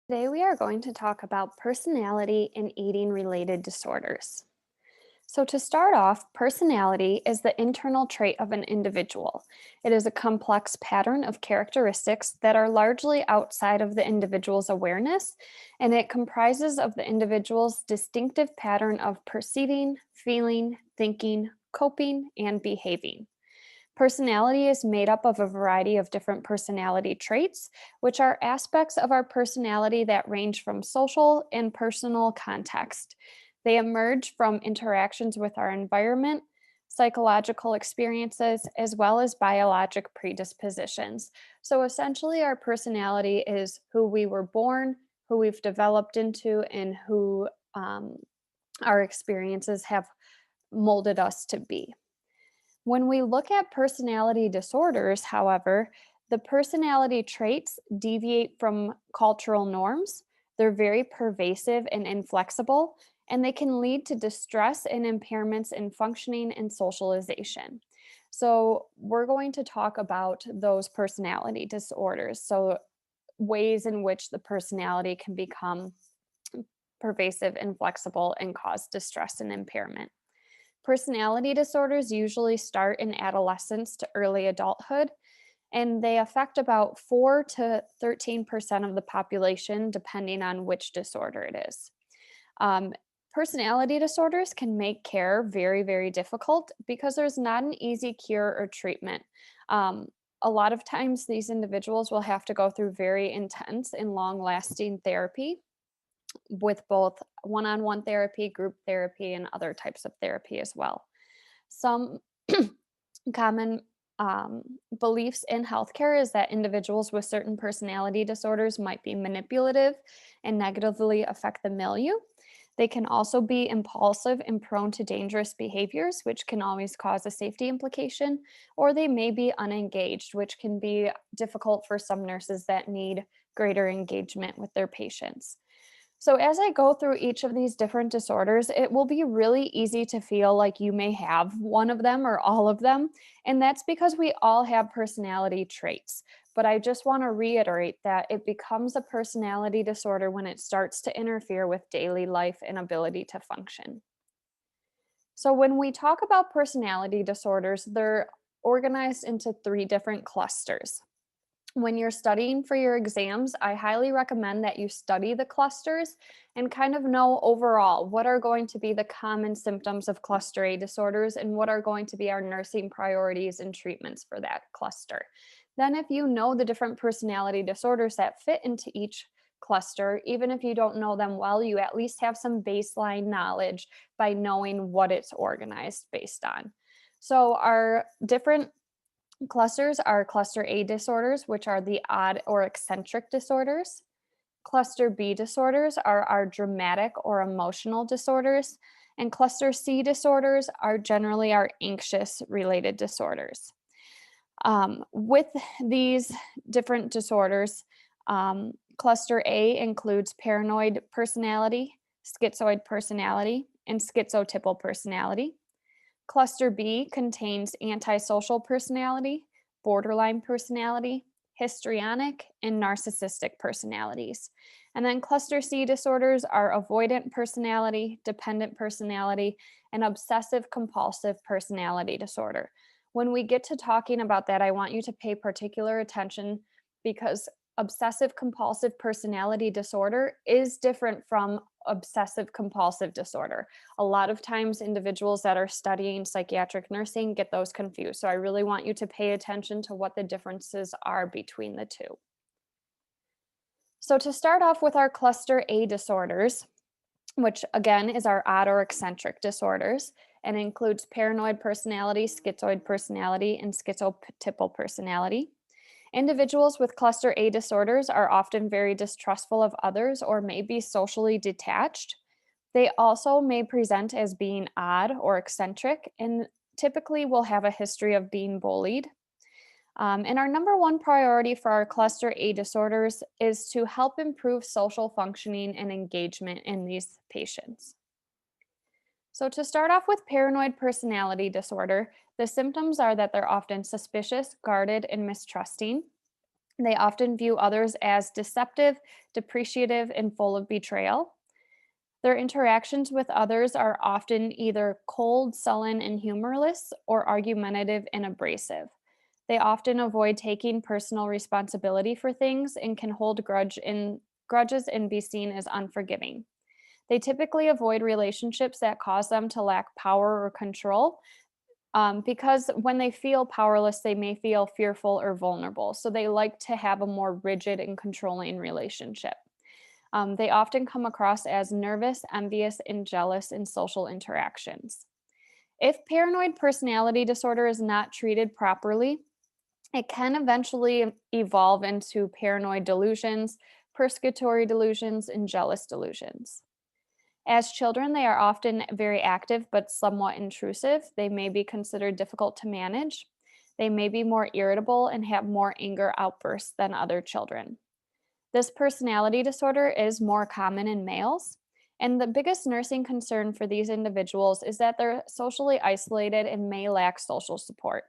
Today, we are going to talk about personality and eating related disorders. So, to start off, personality is the internal trait of an individual. It is a complex pattern of characteristics that are largely outside of the individual's awareness, and it comprises of the individual's distinctive pattern of perceiving, feeling, thinking, coping, and behaving. Personality is made up of a variety of different personality traits, which are aspects of our personality that range from social and personal context. They emerge from interactions with our environment, psychological experiences, as well as biologic predispositions. So essentially, our personality is who we were born, who we've developed into, and who our experiences have molded us to be. When we look at personality disorders, however, the personality traits deviate from cultural norms. They're very pervasive and inflexible, and they can lead to distress and impairments in functioning and socialization. So, we're going to talk about those personality disorders. So, ways in which the personality can become pervasive, inflexible, and cause distress and impairment. Personality disorders usually start in adolescence to early adulthood, and they affect about 4 to 13% of the population, depending on which disorder it is. Um, Personality disorders can make care very, very difficult because there's not an easy cure or treatment. Um, a lot of times, these individuals will have to go through very intense and long lasting therapy with both one on one therapy, group therapy, and other types of therapy as well. Some common beliefs in healthcare is that individuals with certain personality disorders might be manipulative and negatively affect the milieu. They can also be impulsive and prone to dangerous behaviors, which can always cause a safety implication, or they may be unengaged, which can be difficult for some nurses that need greater engagement with their patients. So, as I go through each of these different disorders, it will be really easy to feel like you may have one of them or all of them. And that's because we all have personality traits. But I just want to reiterate that it becomes a personality disorder when it starts to interfere with daily life and ability to function. So, when we talk about personality disorders, they're organized into three different clusters. When you're studying for your exams, I highly recommend that you study the clusters and kind of know overall what are going to be the common symptoms of cluster A disorders and what are going to be our nursing priorities and treatments for that cluster. Then, if you know the different personality disorders that fit into each cluster, even if you don't know them well, you at least have some baseline knowledge by knowing what it's organized based on. So, our different clusters are cluster A disorders, which are the odd or eccentric disorders. Cluster B disorders are our dramatic or emotional disorders. And cluster C disorders are generally our anxious related disorders. With these different disorders, cluster A includes paranoid personality, schizoid personality, and schizotypal personality. Cluster B contains antisocial personality, borderline personality, histrionic, and narcissistic personalities. And then cluster C disorders are avoidant personality, dependent personality, and obsessive compulsive personality disorder. When we get to talking about that, I want you to pay particular attention because obsessive compulsive personality disorder is different from obsessive compulsive disorder. A lot of times, individuals that are studying psychiatric nursing get those confused. So, I really want you to pay attention to what the differences are between the two. So, to start off with our cluster A disorders, which again is our odd or eccentric disorders and includes paranoid personality, schizoid personality, and schizotypal personality. Individuals with cluster A disorders are often very distrustful of others or may be socially detached. They also may present as being odd or eccentric and typically will have a history of being bullied. And our number one priority for our cluster A disorders is to help improve social functioning and engagement in these patients. So, to start off with paranoid personality disorder, the symptoms are that they're often suspicious, guarded, and mistrusting. They often view others as deceptive, depreciative, and full of betrayal. Their interactions with others are often either cold, sullen, and humorless, or argumentative and abrasive. They often avoid taking personal responsibility for things and can hold grudges and be seen as unforgiving. They typically avoid relationships that cause them to lack power or control, because when they feel powerless, they may feel fearful or vulnerable. So they like to have a more rigid and controlling relationship. They often come across as nervous, envious, and jealous in social interactions. If paranoid personality disorder is not treated properly, it can eventually evolve into paranoid delusions, persecutory delusions, and jealous delusions. As children, they are often very active but somewhat intrusive. They may be considered difficult to manage. They may be more irritable and have more anger outbursts than other children. This personality disorder is more common in males. And the biggest nursing concern for these individuals is that they're socially isolated and may lack social support.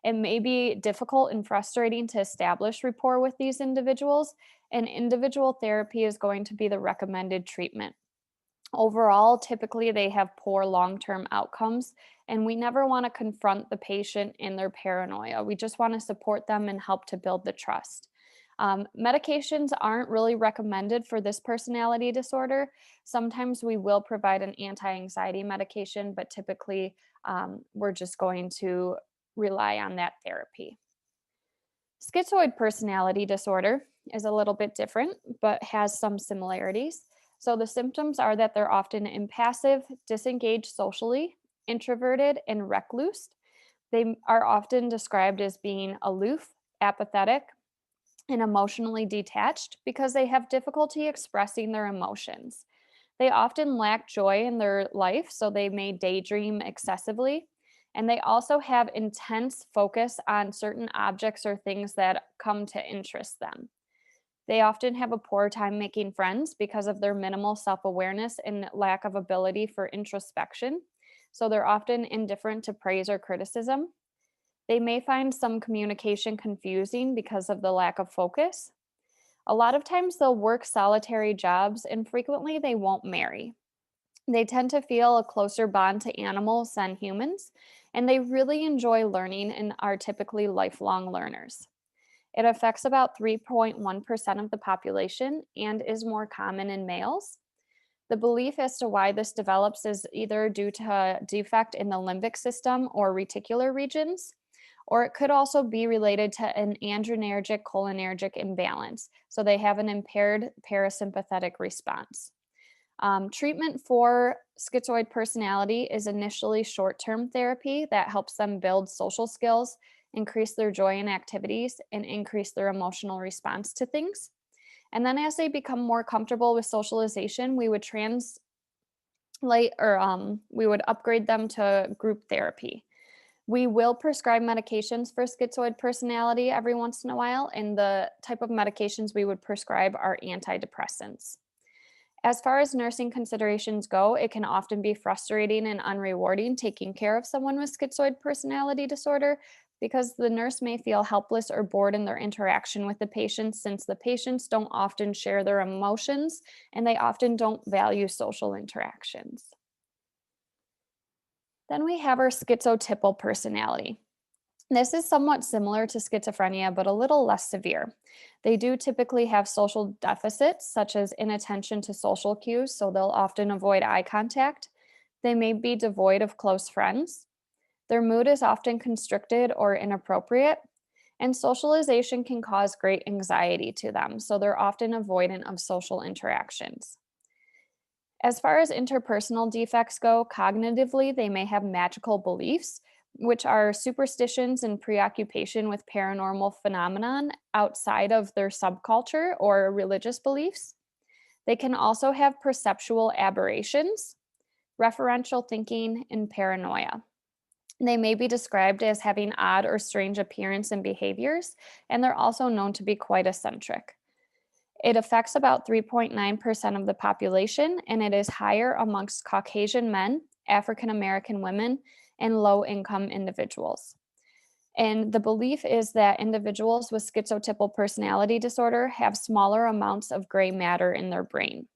It may be difficult and frustrating to establish rapport with these individuals, and individual therapy is going to be the recommended treatment. Overall, typically they have poor long term outcomes, and we never want to confront the patient in their paranoia. We just want to support them and help to build the trust. Medications aren't really recommended for this personality disorder. Sometimes we will provide an anti anxiety medication, but typically we're just going to rely on that therapy. Schizoid personality disorder is a little bit different, but has some similarities. So the symptoms are that they're often impassive, disengaged socially, introverted, and recluse. They are often described as being aloof, apathetic, and emotionally detached because they have difficulty expressing their emotions. They often lack joy in their life, so they may daydream excessively. And they also have intense focus on certain objects or things that come to interest them. They often have a poor time making friends because of their minimal self awareness and lack of ability for introspection. So they're often indifferent to praise or criticism. They may find some communication confusing because of the lack of focus. A lot of times they'll work solitary jobs and frequently they won't marry. They tend to feel a closer bond to animals than humans, and they really enjoy learning and are typically lifelong learners. It affects about 3.1% of the population and is more common in males. The belief as to why this develops is either due to a defect in the limbic system or reticular regions, or it could also be related to an adrenergic cholinergic imbalance. So they have an impaired parasympathetic response. Treatment for schizoid personality is initially short term therapy that helps them build social skills, increase their joy in activities, and increase their emotional response to things. And then as they become more comfortable with socialization, we would we would upgrade them to group therapy. We will prescribe medications for schizoid personality every once in a while, and the type of medications we would prescribe are antidepressants. As far as nursing considerations go, it can often be frustrating and unrewarding taking care of someone with schizoid personality disorder because the nurse may feel helpless or bored in their interaction with the patients since the patients don't often share their emotions and they often don't value social interactions. Then we have our schizotypal personality. This is somewhat similar to schizophrenia, but a little less severe. They do typically have social deficits, such as inattention to social cues, so they'll often avoid eye contact. They may be devoid of close friends. Their mood is often constricted or inappropriate, and socialization can cause great anxiety to them, so they're often avoidant of social interactions. As far as interpersonal defects go, cognitively, they may have magical beliefs, which are superstitions and preoccupation with paranormal phenomenon outside of their subculture or religious beliefs. They can also have perceptual aberrations, referential thinking, and paranoia. They may be described as having odd or strange appearance and behaviors, and they're also known to be quite eccentric. It affects about 3.9% of the population, and it is higher amongst Caucasian men, African American women, and low income individuals. And the belief is that individuals with schizotypal personality disorder have smaller amounts of gray matter in their brain.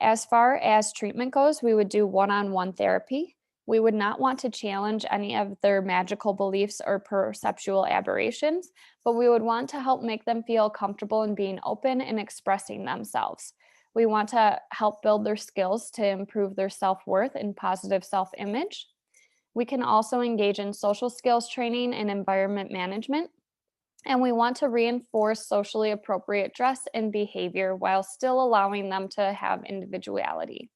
As far as treatment goes, we would do one on one therapy. We would not want to challenge any of their magical beliefs or perceptual aberrations, but we would want to help make them feel comfortable in being open and expressing themselves. We want to help build their skills to improve their self worth and positive self image. We can also engage in social skills training and environment management. And we want to reinforce socially appropriate dress and behavior while still allowing them to have individuality.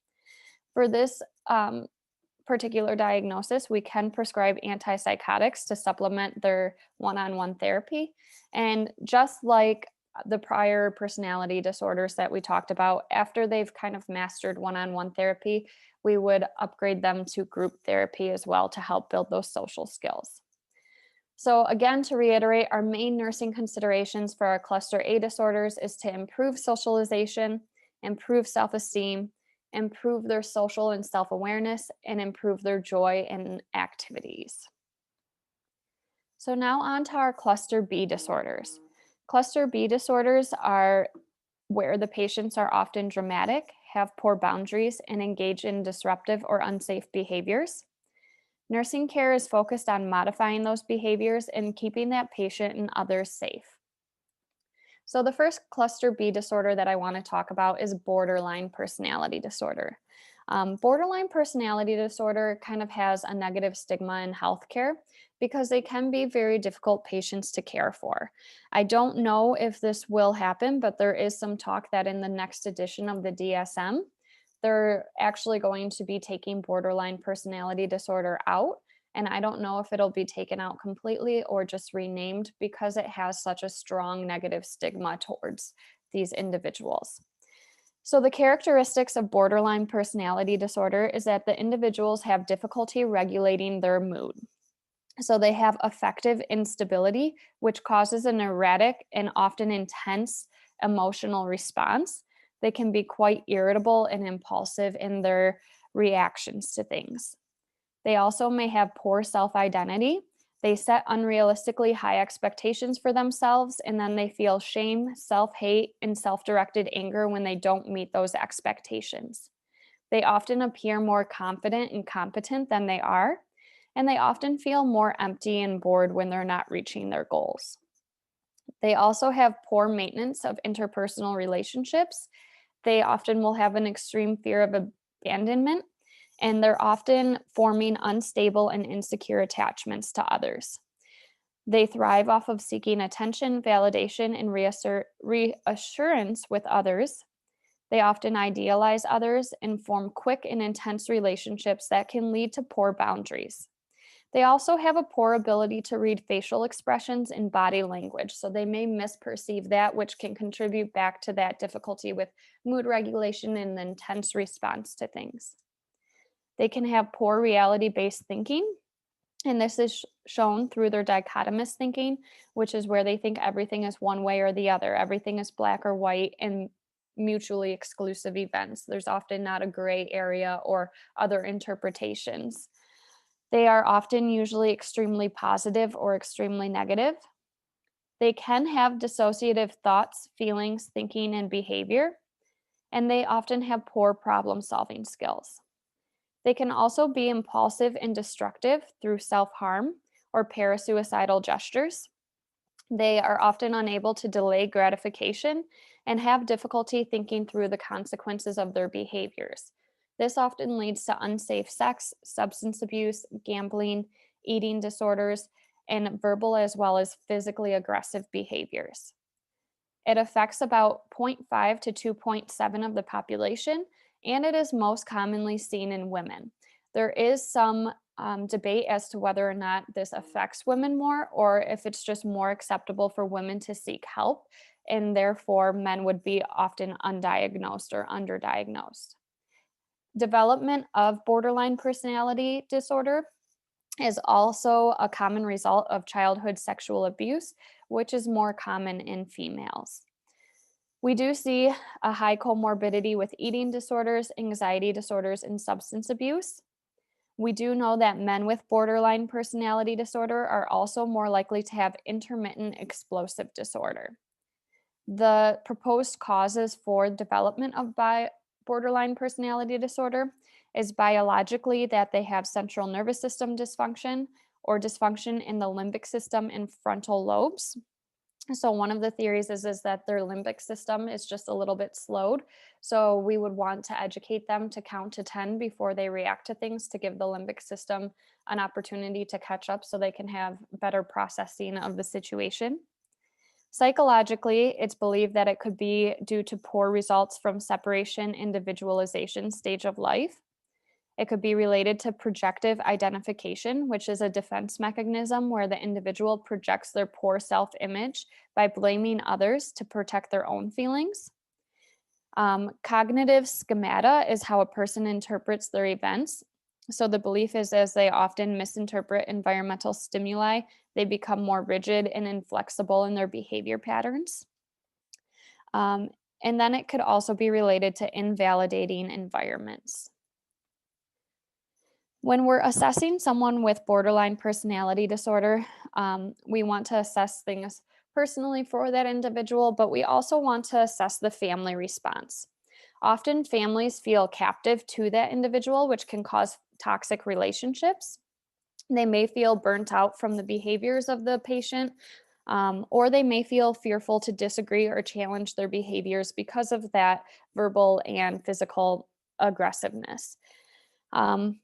For this particular diagnosis, we can prescribe antipsychotics to supplement their one on one therapy. And just like the prior personality disorders that we talked about, after they've kind of mastered one on one therapy, we would upgrade them to group therapy as well to help build those social skills. So, again, to reiterate, our main nursing considerations for our cluster A disorders is to improve socialization, improve self esteem, improve their social and self awareness, and improve their joy in activities. So, now on to our cluster B disorders. Cluster B disorders are where the patients are often dramatic, have poor boundaries, and engage in disruptive or unsafe behaviors. Nursing care is focused on modifying those behaviors and keeping that patient and others safe. So, the first cluster B disorder that I want to talk about is borderline personality disorder. Borderline personality disorder kind of has a negative stigma in healthcare because they can be very difficult patients to care for. I don't know if this will happen, but there is some talk that in the next edition of the DSM, they're actually going to be taking borderline personality disorder out. And I don't know if it'll be taken out completely or just renamed because it has such a strong negative stigma towards these individuals. So, the characteristics of borderline personality disorder is that the individuals have difficulty regulating their mood. So, they have affective instability, which causes an erratic and often intense emotional response. They can be quite irritable and impulsive in their reactions to things. They also may have poor self identity. They set unrealistically high expectations for themselves, and then they feel shame, self hate, and self directed anger when they don't meet those expectations. They often appear more confident and competent than they are, and they often feel more empty and bored when they're not reaching their goals. They also have poor maintenance of interpersonal relationships. They often will have an extreme fear of abandonment, and they're often forming unstable and insecure attachments to others. They thrive off of seeking attention, validation, and reassurance with others. They often idealize others and form quick and intense relationships that can lead to poor boundaries. They also have a poor ability to read facial expressions and body language, so they may misperceive that, which can contribute back to that difficulty with mood regulation and the intense response to things. They can have poor reality based thinking, and this is shown through their dichotomous thinking, which is where they think everything is one way or the other, everything is black or white, and mutually exclusive events. There's often not a gray area or other interpretations. They are often usually extremely positive or extremely negative. They can have dissociative thoughts, feelings, thinking, and behavior, and they often have poor problem solving skills. They can also be impulsive and destructive through self harm or parasuicidal gestures. They are often unable to delay gratification and have difficulty thinking through the consequences of their behaviors. This often leads to unsafe sex, substance abuse, gambling, eating disorders, and verbal as well as physically aggressive behaviors. It affects about 0.5 to 2.7 of the population, and it is most commonly seen in women. There is some debate as to whether or not this affects women more or if it's just more acceptable for women to seek help, and therefore men would be often undiagnosed or underdiagnosed. Development of borderline personality disorder is also a common result of childhood sexual abuse, which is more common in females. We do see a high comorbidity with eating disorders, anxiety disorders, and substance abuse. We do know that men with borderline personality disorder are also more likely to have intermittent explosive disorder. The proposed causes for development of borderline personality disorder is biologically that they have central nervous system dysfunction or dysfunction in the limbic system and frontal lobes. So one of the theories is that their limbic system is just a little bit slowed. So we would want to educate them to count to 10 before they react to things to give the limbic system an opportunity to catch up so they can have better processing of the situation. Psychologically, it's believed that it could be due to poor results from separation individualization stage of life. It could be related to projective identification, which is a defense mechanism where the individual projects their poor self image by blaming others to protect their own feelings. Cognitive schemata is how a person interprets their events. So the belief is as they often misinterpret environmental stimuli, they become more rigid and inflexible in their behavior patterns. Um, and then it could also be related to invalidating environments. When we're assessing someone with borderline personality disorder, we want to assess things personally for that individual, but we also want to assess the family response. Often, families feel captive to that individual, which can cause toxic relationships. They may feel burnt out from the behaviors of the patient, or they may feel fearful to disagree or challenge their behaviors because of that verbal and physical aggressiveness.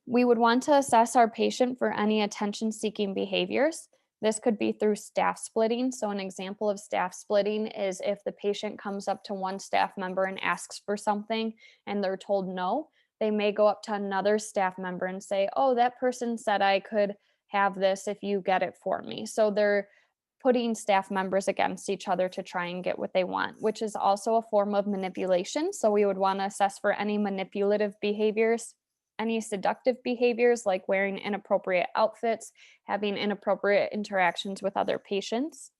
We would want to assess our patient for any attention seeking behaviors. This could be through staff splitting. So, an example of staff splitting is if the patient comes up to one staff member and asks for something and they're told no, they may go up to another staff member and say, "Oh, that person said I could have this if you get it for me." So, they're putting staff members against each other to try and get what they want, which is also a form of manipulation. So, we would want to assess for any manipulative behaviors, any seductive behaviors like wearing inappropriate outfits, having inappropriate interactions with other patients.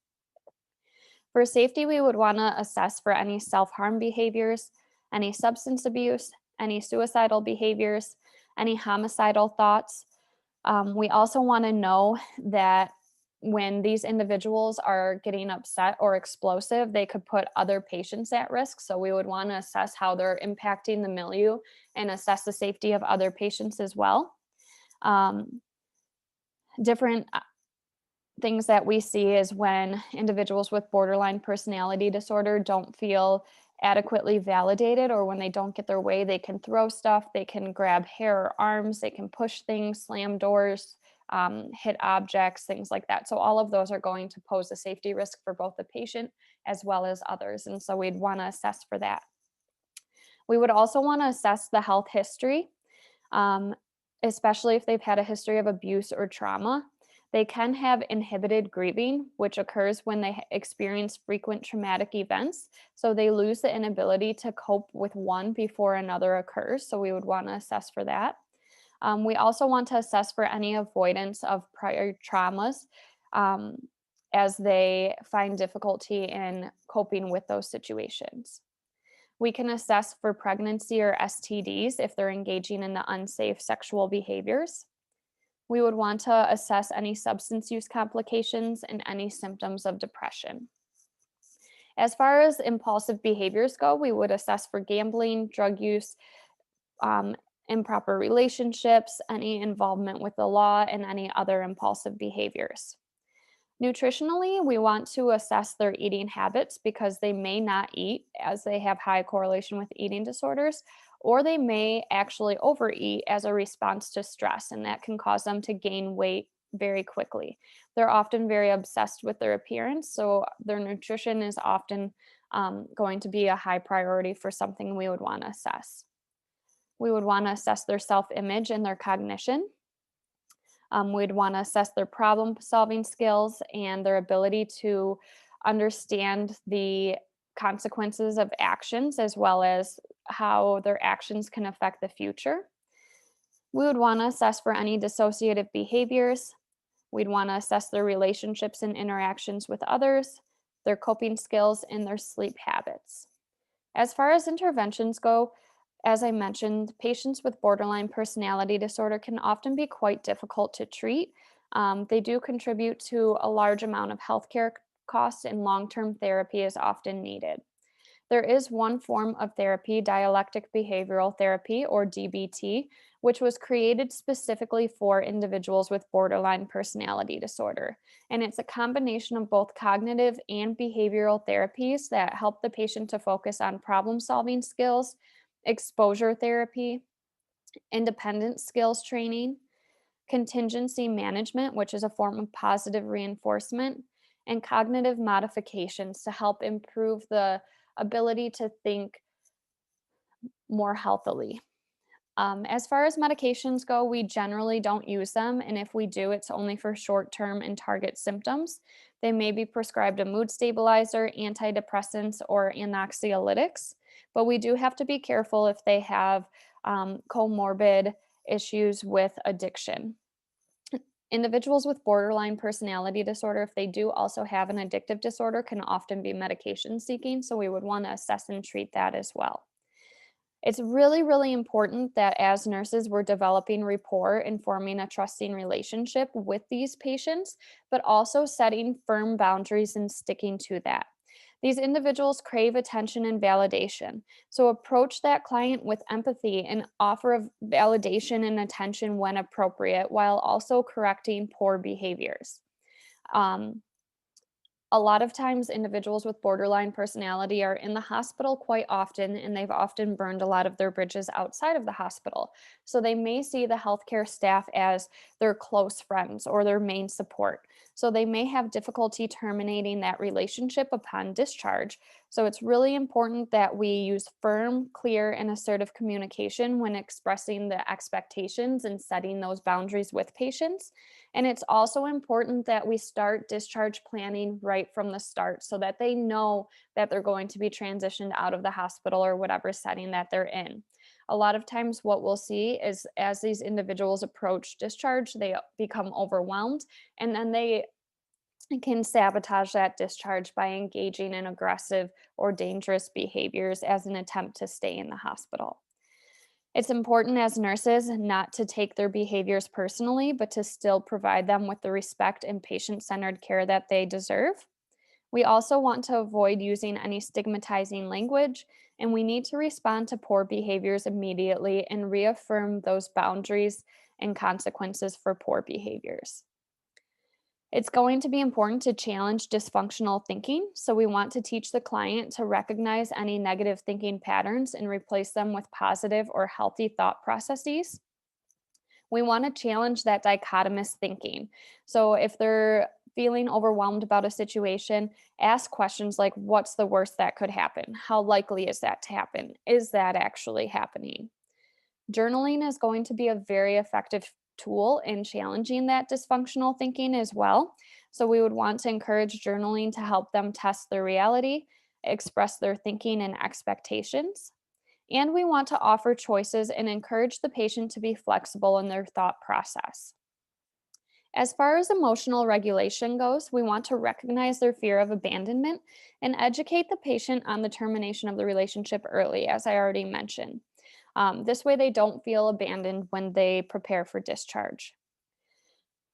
For safety, we would want to assess for any self harm behaviors, any substance abuse, any suicidal behaviors, any homicidal thoughts. We also want to know that when these individuals are getting upset or explosive, they could put other patients at risk. So we would want to assess how they're impacting the milieu and assess the safety of other patients as well. Um, Different things that we see is when individuals with borderline personality disorder don't feel adequately validated, or when they don't get their way, they can throw stuff, they can grab hair or arms, they can push things, slam doors, hit objects, things like that. So all of those are going to pose a safety risk for both the patient as well as others. And so we'd want to assess for that. We would also want to assess the health history, um, especially if they've had a history of abuse or trauma. They can have inhibited grieving, which occurs when they experience frequent traumatic events. So they lose the inability to cope with one before another occurs. So we would want to assess for that. We also want to assess for any avoidance of prior traumas, um, as they find difficulty in coping with those situations. We can assess for pregnancy or STDs if they're engaging in the unsafe sexual behaviors. We would want to assess any substance use complications and any symptoms of depression. As far as impulsive behaviors go, we would assess for gambling, drug use, um, improper relationships, any involvement with the law, and any other impulsive behaviors. Nutritionally, we want to assess their eating habits because they may not eat as they have high correlation with eating disorders, or they may actually overeat as a response to stress, and that can cause them to gain weight very quickly. They're often very obsessed with their appearance, so their nutrition is often going to be a high priority for something we would want to assess. We would want to assess their self image and their cognition. We'd want to assess their problem solving skills and their ability to understand the consequences of actions as well as how their actions can affect the future. We would want to assess for any dissociative behaviors. We'd want to assess their relationships and interactions with others, their coping skills, and their sleep habits. As far as interventions go, As I mentioned, patients with borderline personality disorder can often be quite difficult to treat. They do contribute to a large amount of healthcare costs, and long term therapy is often needed. There is one form of therapy, dialectic behavioral therapy, or DBT, which was created specifically for individuals with borderline personality disorder. And it's a combination of both cognitive and behavioral therapies that help the patient to focus on problem solving skills, exposure therapy, independent skills training, contingency management, which is a form of positive reinforcement, and cognitive modifications to help improve the ability to think more healthily. As far as medications go, we generally don't use them, and if we do, it's only for short term and target symptoms. They may be prescribed a mood stabilizer, antidepressants, or anxiolytics, but we do have to be careful if they have comorbid issues with addiction. Individuals with borderline personality disorder, if they do also have an addictive disorder, can often be medication seeking, so we would want to assess and treat that as well. It's really, really important that as nurses, we're developing rapport and forming a trusting relationship with these patients, but also setting firm boundaries and sticking to that. These individuals crave attention and validation. So approach that client with empathy and offer of validation and attention when appropriate, while also correcting poor behaviors. Um, a lot of times, individuals with borderline personality are in the hospital quite often, and they've often burned a lot of their bridges outside of the hospital. So they may see the healthcare staff as their close friends or their main support. So they may have difficulty terminating that relationship upon discharge. So it's really important that we use firm, clear, and assertive communication when expressing the expectations and setting those boundaries with patients. And it's also important that we start discharge planning right from the start so that they know that they're going to be transitioned out of the hospital or whatever setting that they're in. A lot of times, what we'll see is as these individuals approach discharge, they become overwhelmed, and then they can sabotage that discharge by engaging in aggressive or dangerous behaviors as an attempt to stay in the hospital. It's important as nurses not to take their behaviors personally, but to still provide them with the respect and patient centered care that they deserve. We also want to avoid using any stigmatizing language, and we need to respond to poor behaviors immediately and reaffirm those boundaries and consequences for poor behaviors. It's going to be important to challenge dysfunctional thinking, so we want to teach the client to recognize any negative thinking patterns and replace them with positive or healthy thought processes. We want to challenge that dichotomous thinking. So if they're feeling overwhelmed about a situation, ask questions like, what's the worst that could happen? How likely is that to happen? Is that actually happening? Journaling is going to be a very effective tool in challenging that dysfunctional thinking as well. So we would want to encourage journaling to help them test their reality, express their thinking and expectations. And we want to offer choices and encourage the patient to be flexible in their thought process. As far as emotional regulation goes, we want to recognize their fear of abandonment and educate the patient on the termination of the relationship early, as I already mentioned. This way, they don't feel abandoned when they prepare for discharge.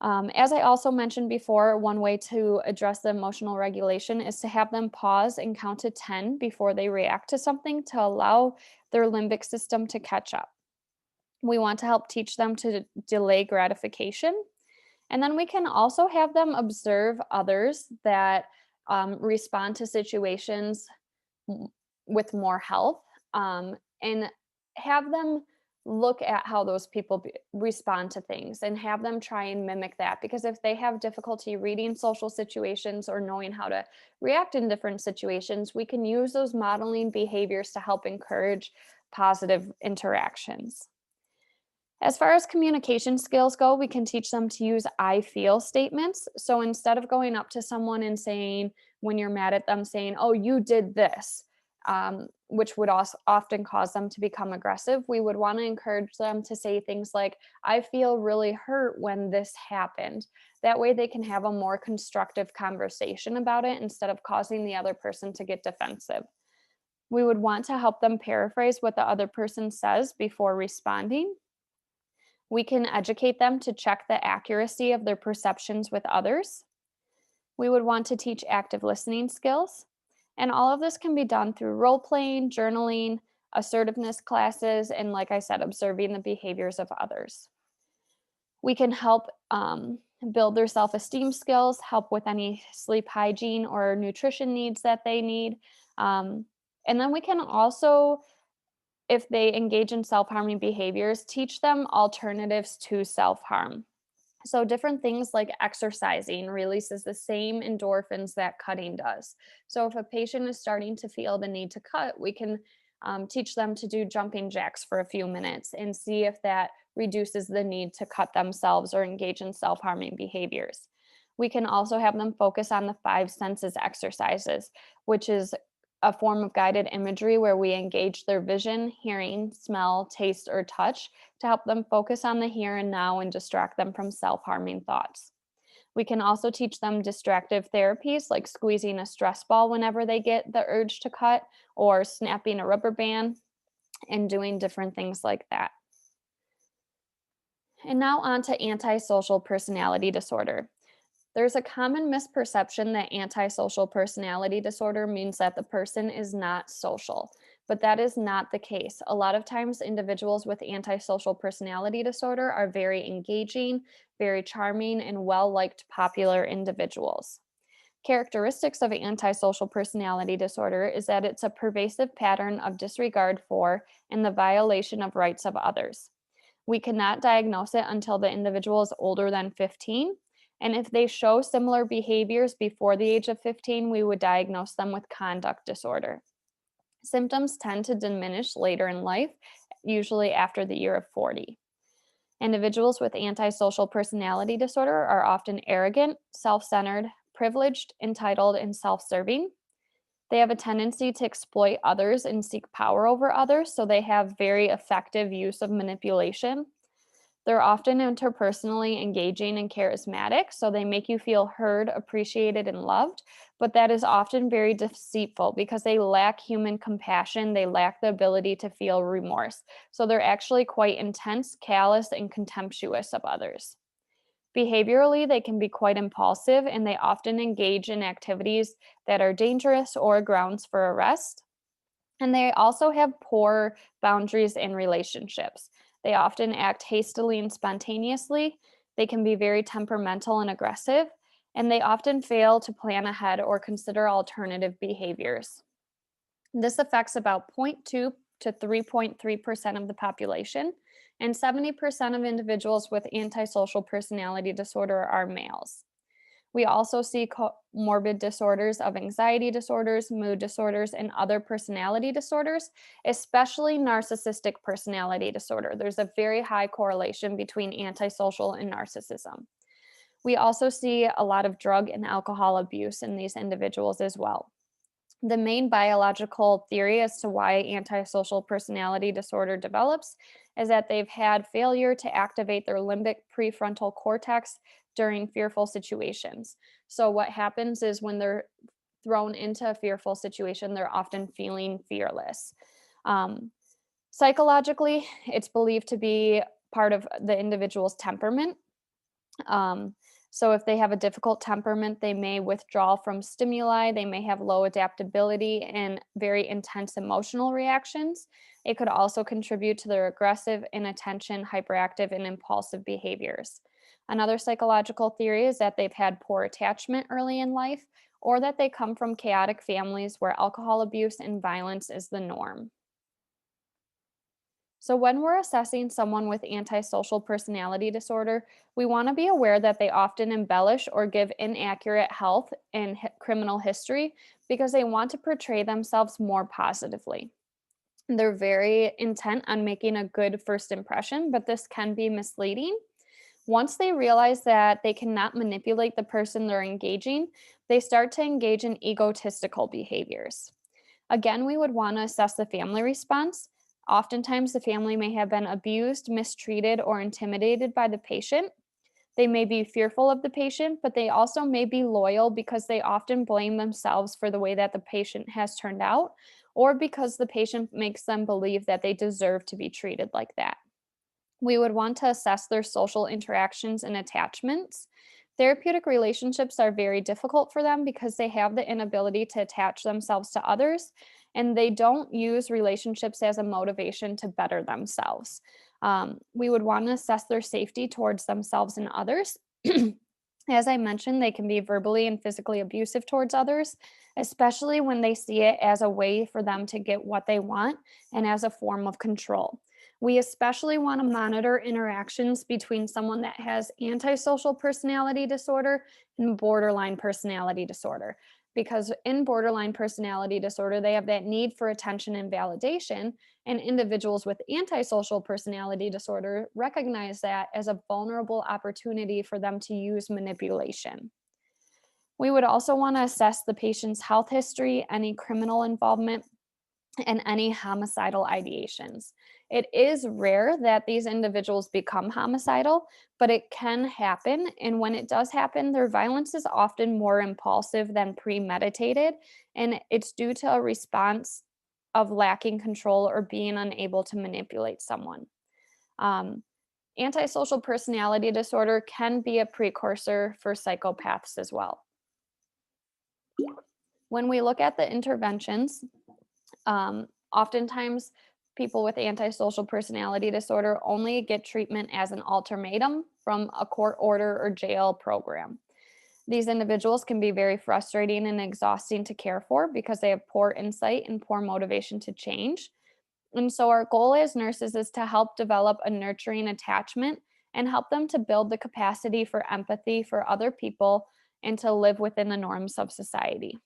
As I also mentioned before, one way to address the emotional regulation is to have them pause and count to 10 before they react to something to allow their limbic system to catch up. We want to help teach them to delay gratification. And then we can also have them observe others that respond to situations with more health, and have them look at how those people respond to things and have them try and mimic that, because if they have difficulty reading social situations or knowing how to react in different situations, we can use those modeling behaviors to help encourage positive interactions. As far as communication skills go, we can teach them to use I feel statements. So instead of going up to someone and saying, when you're mad at them, saying, oh, you did this, which would also often cause them to become aggressive, we would want to encourage them to say things like, I feel really hurt when this happened. That way they can have a more constructive conversation about it instead of causing the other person to get defensive. We would want to help them paraphrase what the other person says before responding. We can educate them to check the accuracy of their perceptions with others. We would want to teach active listening skills. And all of this can be done through role playing, journaling, assertiveness classes, and like I said, observing the behaviors of others. We can help build their self esteem skills, help with any sleep hygiene or nutrition needs that they need. Um, and then we can also, if they engage in self harming behaviors, teach them alternatives to self harm. So, different things like exercising releases the same endorphins that cutting does. So, if a patient is starting to feel the need to cut, we can teach them to do jumping jacks for a few minutes and see if that reduces the need to cut themselves or engage in self harming behaviors. We can also have them focus on the five senses exercises, which is a form of guided imagery where we engage their vision, hearing, smell, taste, or touch to help them focus on the here and now and distract them from self harming thoughts. We can also teach them distractive therapies like squeezing a stress ball whenever they get the urge to cut or snapping a rubber band and doing different things like that. And now on to antisocial personality disorder. There's a common misperception that antisocial personality disorder means that the person is not social, but that is not the case. A lot of times, individuals with antisocial personality disorder are very engaging, very charming, and well liked popular individuals. Characteristics of antisocial personality disorder is that it's a pervasive pattern of disregard for and the violation of rights of others. We cannot diagnose it until the individual is older than 15. And if they show similar behaviors before the age of 15, we would diagnose them with conduct disorder. Symptoms tend to diminish later in life, usually after the year of 40. Individuals with antisocial personality disorder are often arrogant, self centered, privileged, entitled, and self serving. They have a tendency to exploit others and seek power over others, so they have very effective use of manipulation. They're often interpersonally engaging and charismatic, so they make you feel heard, appreciated, and loved. But that is often very deceitful because they lack human compassion. They lack the ability to feel remorse. So they're actually quite intense, callous, and contemptuous of others. Behaviorally, they can be quite impulsive and they often engage in activities that are dangerous or grounds for arrest. And they also have poor boundaries in relationships. They often act hastily and spontaneously. They can be very temperamental and aggressive, and they often fail to plan ahead or consider alternative behaviors. This affects about 0.2 to 3.3% of the population, and 70% of individuals with antisocial personality disorder are males. We also see morbid disorders of anxiety disorders, mood disorders, and other personality disorders, especially narcissistic personality disorder. There's a very high correlation between antisocial and narcissism. We also see a lot of drug and alcohol abuse in these individuals as well. The main biological theory as to why antisocial personality disorder develops is that they've had failure to activate their limbic prefrontal cortex during fearful situations. So, what happens is when they're thrown into a fearful situation, they're often feeling fearless. Um, Psychologically, it's believed to be part of the individual's temperament. Um, so if they have a difficult temperament, they may withdraw from stimuli, they may have low adaptability and very intense emotional reactions. It could also contribute to their aggressive, inattention, hyperactive, and impulsive behaviors. Another psychological theory is that they've had poor attachment early in life, or that they come from chaotic families where alcohol abuse and violence is the norm. So, when we're assessing someone with antisocial personality disorder, we want to be aware that they often embellish or give inaccurate health and criminal history because they want to portray themselves more positively. They're very intent on making a good first impression, but this can be misleading. Once they realize that they cannot manipulate the person they're engaging, they start to engage in egotistical behaviors. Again, we would want to assess the family response. Oftentimes, the family may have been abused, mistreated, or intimidated by the patient. They may be fearful of the patient, but they also may be loyal because they often blame themselves for the way that the patient has turned out, or because the patient makes them believe that they deserve to be treated like that. We would want to assess their social interactions and attachments. Therapeutic relationships are very difficult for them because they have the inability to attach themselves to others, and they don't use relationships as a motivation to better themselves. We would want to assess their safety towards themselves and others. As I mentioned, they can be verbally and physically abusive towards others, especially when they see it as a way for them to get what they want and as a form of control. We especially want to monitor interactions between someone that has antisocial personality disorder and borderline personality disorder. Because in borderline personality disorder, they have that need for attention and validation, and individuals with antisocial personality disorder recognize that as a vulnerable opportunity for them to use manipulation. We would also want to assess the patient's health history, any criminal involvement, and any homicidal ideations. It is rare that these individuals become homicidal, but it can happen. And when it does happen, their violence is often more impulsive than premeditated. And it's due to a response of lacking control or being unable to manipulate someone. Um, Antisocial personality disorder can be a precursor for psychopaths as well. When we look at the interventions, oftentimes, people with antisocial personality disorder only get treatment as an ultimatum from a court order or jail program. These individuals can be very frustrating and exhausting to care for because they have poor insight and poor motivation to change. And so, our goal as nurses is to help develop a nurturing attachment and help them to build the capacity for empathy for other people and to live within the norms of society.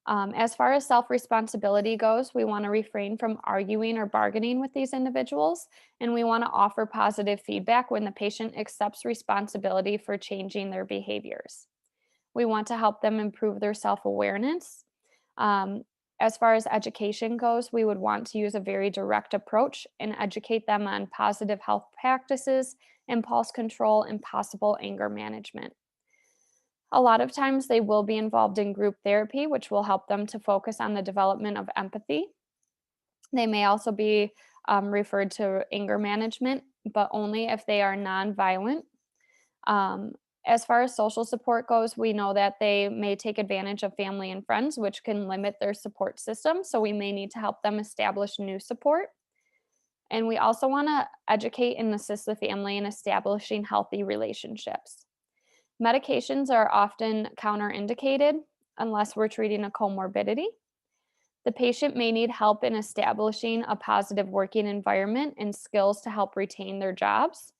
As far as self responsibility goes, we want to refrain from arguing or bargaining with these individuals, and we want to offer positive feedback when the patient accepts responsibility for changing their behaviors. We want to help them improve their self awareness. Um, as far as education goes, we would want to use a very direct approach and educate them on positive health practices, impulse control, and possible anger management. A lot of times they will be involved in group therapy, which will help them to focus on the development of empathy. They may also be referred to anger management, but only if they are nonviolent. Um, as far as social support goes, we know that they may take advantage of family and friends, which can limit their support system. So we may need to help them establish new support. And we also want to educate and assist the family in establishing healthy relationships. Medications are often counterindicated unless we're treating a comorbidity. The patient may need help in establishing a positive working environment and skills to help retain their jobs.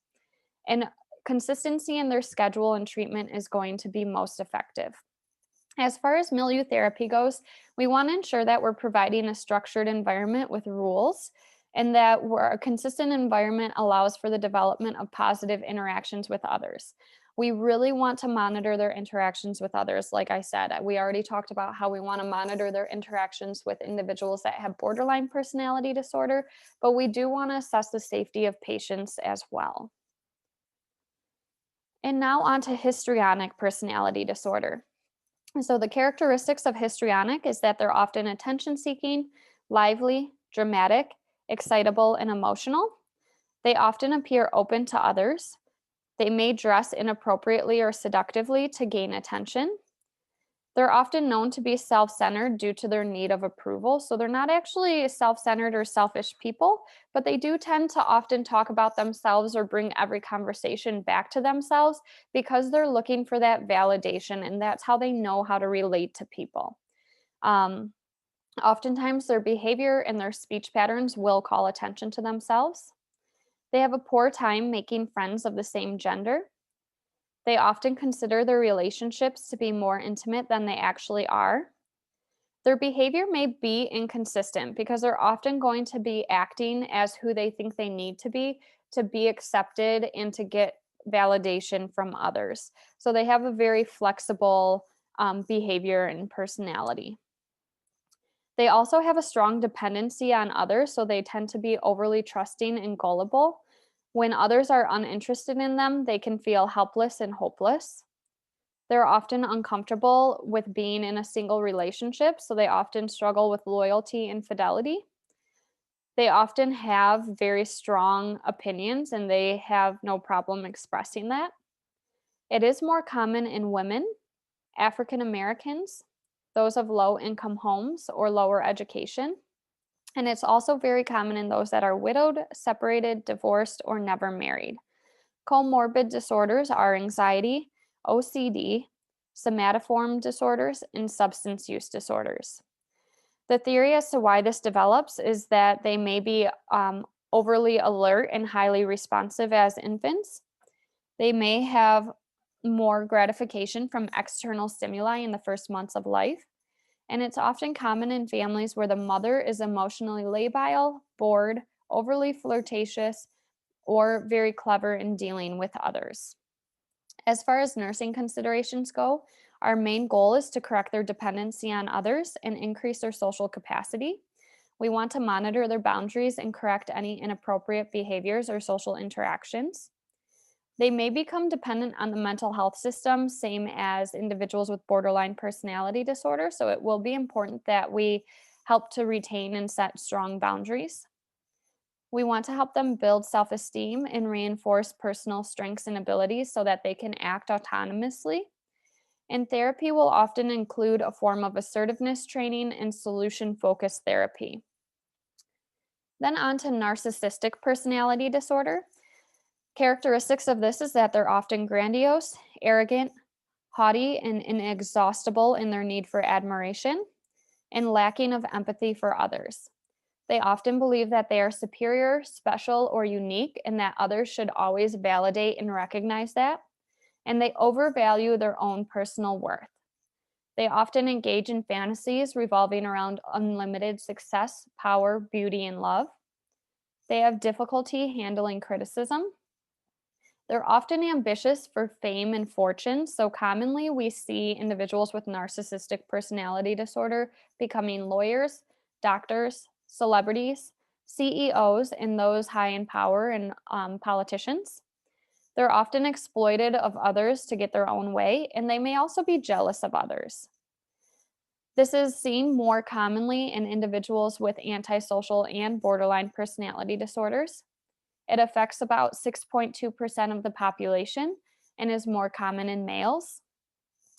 And consistency in their schedule and treatment is going to be most effective. As far as milieu therapy goes, we want to ensure that we're providing a structured environment with rules and that a consistent environment allows for the development of positive interactions with others. We really want to monitor their interactions with others. Like I said, we already talked about how we want to monitor their interactions with individuals that have borderline personality disorder, but we do want to assess the safety of patients as well. And now on to histrionic personality disorder. So, the characteristics of histrionic is that they're often attention seeking, lively, dramatic, excitable, and emotional. They often appear open to others. They may dress inappropriately or seductively to gain attention. They're often known to be self centered due to their need of approval. So they're not actually self centered or selfish people, but they do tend to often talk about themselves or bring every conversation back to themselves because they're looking for that validation. And that's how they know how to relate to people. Um, Oftentimes, their behavior and their speech patterns will call attention to themselves. They have a poor time making friends of the same gender. They often consider their relationships to be more intimate than they actually are. Their behavior may be inconsistent because they're often going to be acting as who they think they need to be accepted and to get validation from others. So they have a very flexible behavior and personality. They also have a strong dependency on others, so they tend to be overly trusting and gullible. When others are uninterested in them, they can feel helpless and hopeless. They're often uncomfortable with being in a single relationship, so they often struggle with loyalty and fidelity. They often have very strong opinions and they have no problem expressing that. It is more common in women, African Americans, those of low income homes or lower education. And it's also very common in those that are widowed, separated, divorced, or never married. Comorbid disorders are anxiety, OCD, somatoform disorders, and substance use disorders. The theory as to why this develops is that they may be overly alert and highly responsive as infants. They may have more gratification from external stimuli in the first months of life. And it's often common in families where the mother is emotionally labile, bored, overly flirtatious, or very clever in dealing with others. As far as nursing considerations go, our main goal is to correct their dependency on others and increase their social capacity. We want to monitor their boundaries and correct any inappropriate behaviors or social interactions. They may become dependent on the mental health system, same as individuals with borderline personality disorder. So it will be important that we help to retain and set strong boundaries. We want to help them build self esteem and reinforce personal strengths and abilities so that they can act autonomously. And therapy will often include a form of assertiveness training and solution focused therapy. Then, on to narcissistic personality disorder. Characteristics of this is that they're often grandiose, arrogant, haughty, and inexhaustible in their need for admiration, and lacking of empathy for others. They often believe that they are superior, special, or unique, and that others should always validate and recognize that. And they overvalue their own personal worth. They often engage in fantasies revolving around unlimited success, power, beauty, and love. They have difficulty handling criticism. They're often ambitious for fame and fortune, so commonly we see individuals with narcissistic personality disorder becoming lawyers, doctors, celebrities, CEOs, and those high in power and politicians. They're often exploited of others to get their own way, and they may also be jealous of others. This is seen more commonly in individuals with antisocial and borderline personality disorders. It affects about 6.2% of the population and is more common in males,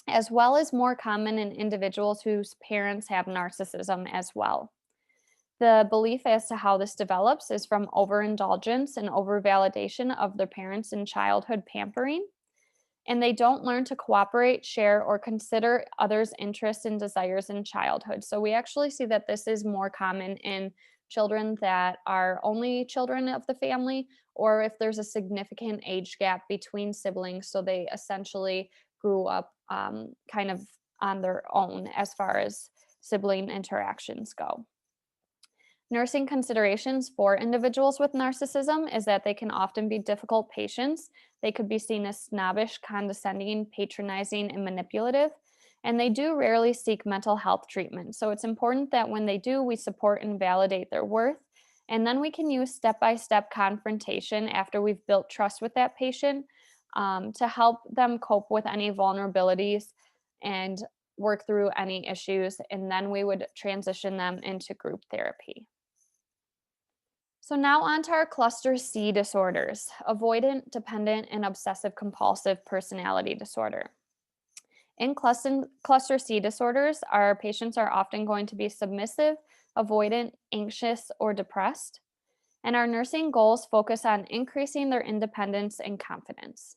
as well as more common in individuals whose parents have narcissism as well. The belief as to how this develops is from overindulgence and overvalidation of their parents in childhood pampering, and they don't learn to cooperate, share, or consider others' interests and desires in childhood. So we actually see that this is more common in children that are only children of the family, or if there's a significant age gap between siblings. So they essentially grew up kind of on their own as far as sibling interactions go. Nursing considerations for individuals with narcissism is that they can often be difficult patients. They could be seen as snobbish, condescending, patronizing, and manipulative. And they do rarely seek mental health treatment. So it's important that when they do, we support and validate their worth. And then we can use step by step confrontation after we've built trust with that patient to help them cope with any vulnerabilities and work through any issues. And then we would transition them into group therapy. So now on to our cluster C disorders, avoidant, dependent, and obsessive compulsive personality disorder. In cluster C disorders, our patients are often going to be submissive, avoidant, anxious, or depressed. And our nursing goals focus on increasing their independence and confidence.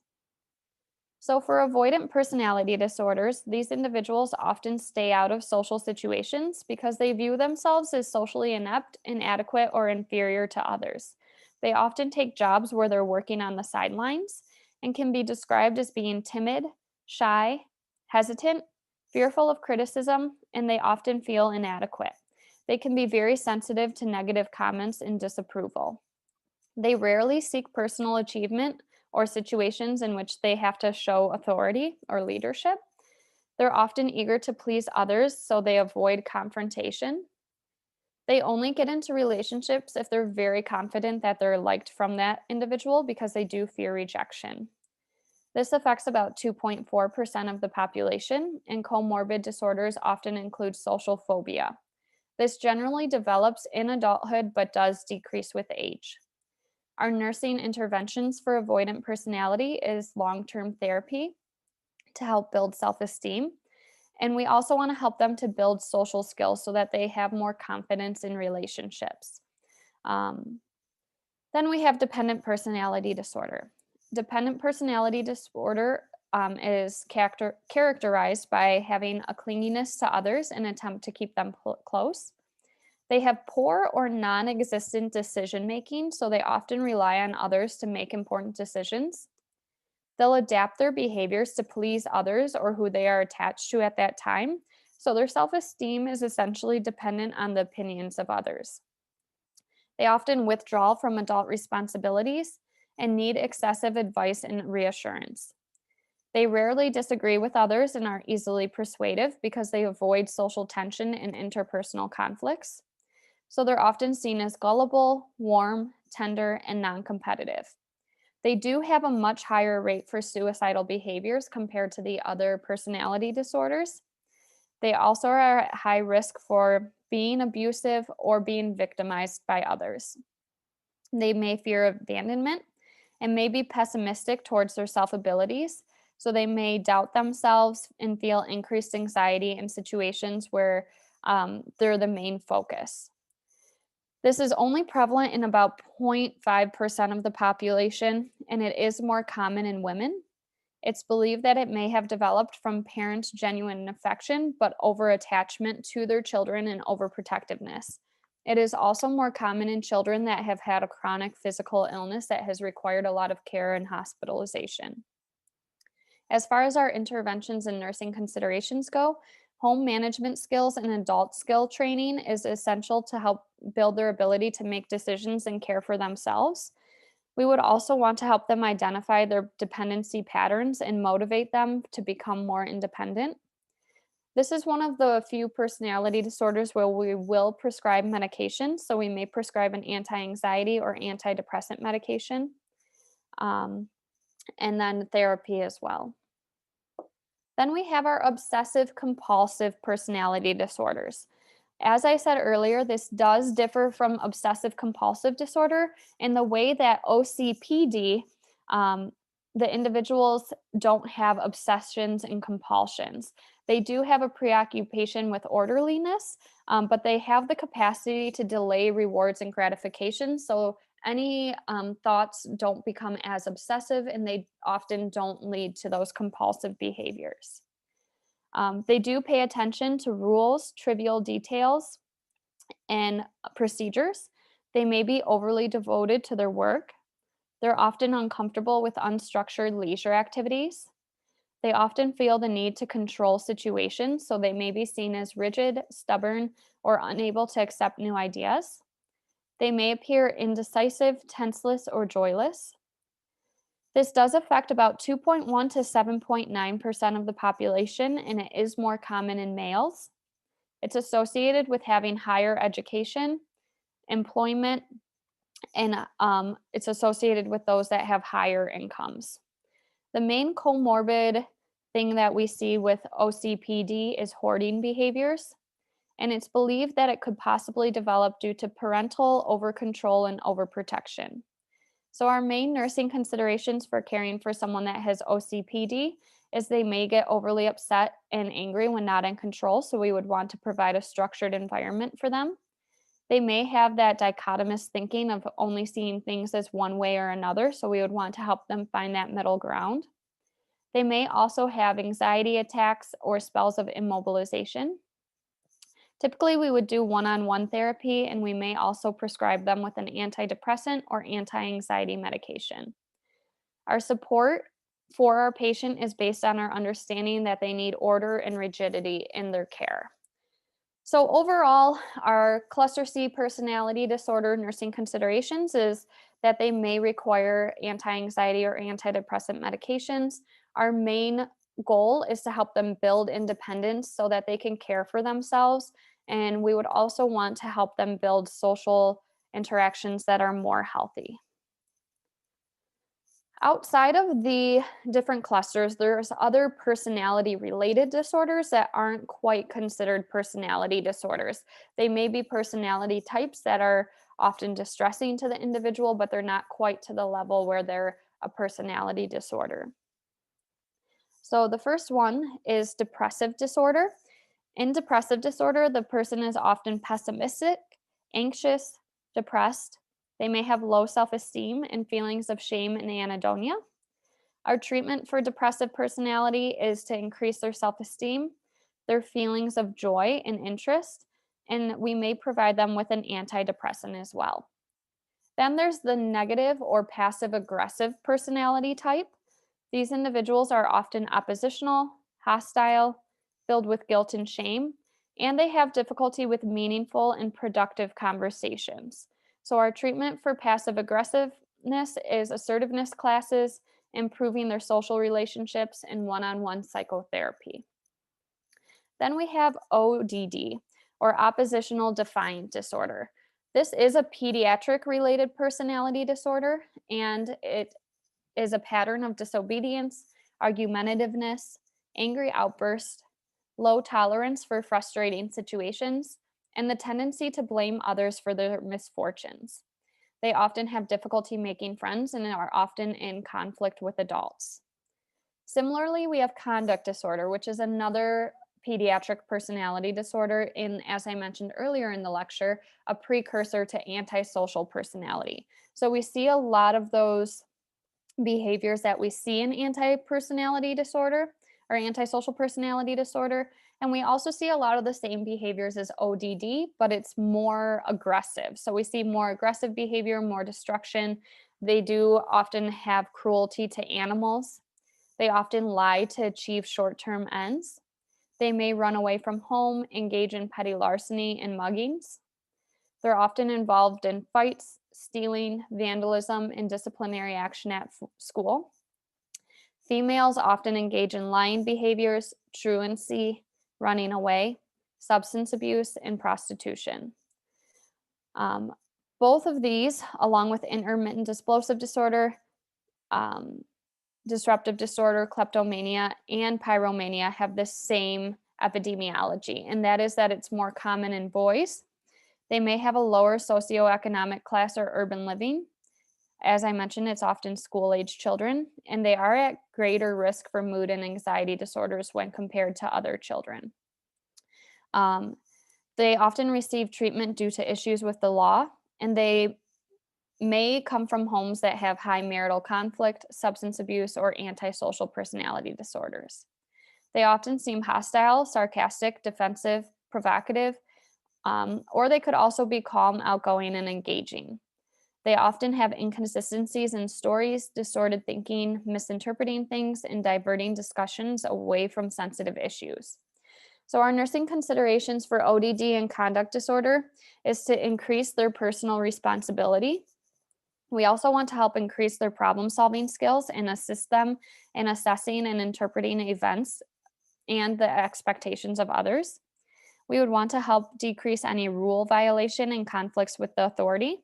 So, for avoidant personality disorders, these individuals often stay out of social situations because they view themselves as socially inept, inadequate, or inferior to others. They often take jobs where they're working on the sidelines and can be described as being timid, shy, hesitant, fearful of criticism, and they often feel inadequate. They can be very sensitive to negative comments and disapproval. They rarely seek personal achievement or situations in which they have to show authority or leadership. They're often eager to please others, so they avoid confrontation. They only get into relationships if they're very confident that they're liked from that individual because they do fear rejection. This affects about 2.4% of the population, and comorbid disorders often include social phobia. This generally develops in adulthood but does decrease with age. Our nursing interventions for avoidant personality is long term therapy to help build self esteem. And we also want to help them to build social skills so that they have more confidence in relationships. Um, then we have dependent personality disorder. Dependent personality disorder is characterized by having a clinginess to others and attempt to keep them close. They have poor or non existent decision making, so they often rely on others to make important decisions. They'll adapt their behaviors to please others or who they are attached to at that time, so their self esteem is essentially dependent on the opinions of others. They often withdraw from adult responsibilities and need excessive advice and reassurance. They rarely disagree with others and are easily persuasive because they avoid social tension and interpersonal conflicts. So they're often seen as gullible, warm, tender, and non competitive. They do have a much higher rate for suicidal behaviors compared to the other personality disorders. They also are at high risk for being abusive or being victimized by others. They may fear abandonment and may be pessimistic towards their self abilities. So they may doubt themselves and feel increased anxiety in situations where they're the main focus. This is only prevalent in about 0.5% of the population, and it is more common in women. It's believed that it may have developed from parents' genuine affection, but over attachment to their children and overprotectiveness. It is also more common in children that have had a chronic physical illness that has required a lot of care and hospitalization. As far as our interventions and nursing considerations go, home management skills and adult skill training is essential to help build their ability to make decisions and care for themselves. We would also want to help them identify their dependency patterns and motivate them to become more independent. This is one of the few personality disorders where we will prescribe medication. So we may prescribe an anti anxiety or antidepressant medication, um, and then therapy as well. Then we have our obsessive compulsive personality disorders. As I said earlier, this does differ from obsessive compulsive disorder in the way that OCPD, um, the individuals don't have obsessions and compulsions. They do have a preoccupation with orderliness, but they have the capacity to delay rewards and gratification. So any thoughts don't become as obsessive and they often don't lead to those compulsive behaviors. They do pay attention to rules, trivial details, and procedures. They may be overly devoted to their work. They're often uncomfortable with unstructured leisure activities. They often feel the need to control situations, so they may be seen as rigid, stubborn, or unable to accept new ideas. They may appear indecisive, tenseless, or joyless. This does affect about 2.1 to 7.9% of the population, and it is more common in males. It's associated with having higher education, employment, and it's associated with those that have higher incomes. The main comorbid thing that we see with OCPD is hoarding behaviors, and it's believed that it could possibly develop due to parental overcontrol and overprotection. So, our main nursing considerations for caring for someone that has OCPD is they may get overly upset and angry when not in control. So, we would want to provide a structured environment for them. They may have that dichotomous thinking of only seeing things as one way or another. So, we would want to help them find that middle ground. They may also have anxiety attacks or spells of immobilization. Typically, we would do one on one therapy, and we may also prescribe them with an antidepressant or anti anxiety medication. Our support for our patient is based on our understanding that they need order and rigidity in their care. So, overall, our cluster C personality disorder nursing considerations is that they may require anti anxiety or antidepressant medications. Our main goal is to help them build independence so that they can care for themselves And we would also want to help them build social interactions that are more healthy. Outside of the different clusters, there's other personality related disorders that aren't quite considered personality disorders. They may be personality types that are often distressing to the individual, but they're not quite to the level where they're a personality disorder. So the first one is depressive disorder. In depressive disorder, the person is often pessimistic, anxious, depressed. They may have low self esteem and feelings of shame and anhedonia. Our treatment for depressive personality is to increase their self esteem, their feelings of joy and interest, and we may provide them with an antidepressant as well. Then there's the negative or passive aggressive personality type. These individuals are often oppositional, hostile, filled with guilt and shame, and they have difficulty with meaningful and productive conversations. So, our treatment for passive aggressiveness is assertiveness classes, improving their social relationships, and one on one psychotherapy. Then we have ODD, or oppositional defiant disorder. This is a pediatric related personality disorder, and it is a pattern of disobedience, argumentativeness, angry outbursts, low tolerance for frustrating situations, and the tendency to blame others for their misfortunes. They often have difficulty making friends and are often in conflict with adults. Similarly, we have conduct disorder, which is another pediatric personality disorder, and as I mentioned earlier in the lecture, a precursor to antisocial personality. So we see a lot of those behaviors that we see in anti-personality disorder or antisocial personality disorder. And we also see a lot of the same behaviors as ODD, but it's more aggressive. So we see more aggressive behavior, more destruction. They do often have cruelty to animals. They often lie to achieve short term ends. They may run away from home, engage in petty larceny and muggings. They're often involved in fights, stealing, vandalism, and disciplinary action at school. Females often engage in lying behaviors, truancy, running away, substance abuse, and prostitution. Um, Both of these, along with intermittent explosive disorder, um, disruptive disorder, kleptomania, and pyromania, have the same epidemiology, and that is that it's more common in boys. They may have a lower socioeconomic class or urban living. As I mentioned, it's often school-age children, and they are at greater risk for mood and anxiety disorders when compared to other children. Um, they often receive treatment due to issues with the law, and they may come from homes that have high marital conflict, substance abuse, or antisocial personality disorders. They often seem hostile, sarcastic, defensive, provocative, or they could also be calm, outgoing, and engaging. They often have inconsistencies in stories, distorted thinking, misinterpreting things, and diverting discussions away from sensitive issues. So, our nursing considerations for ODD and conduct disorder is to increase their personal responsibility. We also want to help increase their problem solving skills and assist them in assessing and interpreting events and the expectations of others. We would want to help decrease any rule violation and conflicts with the authority.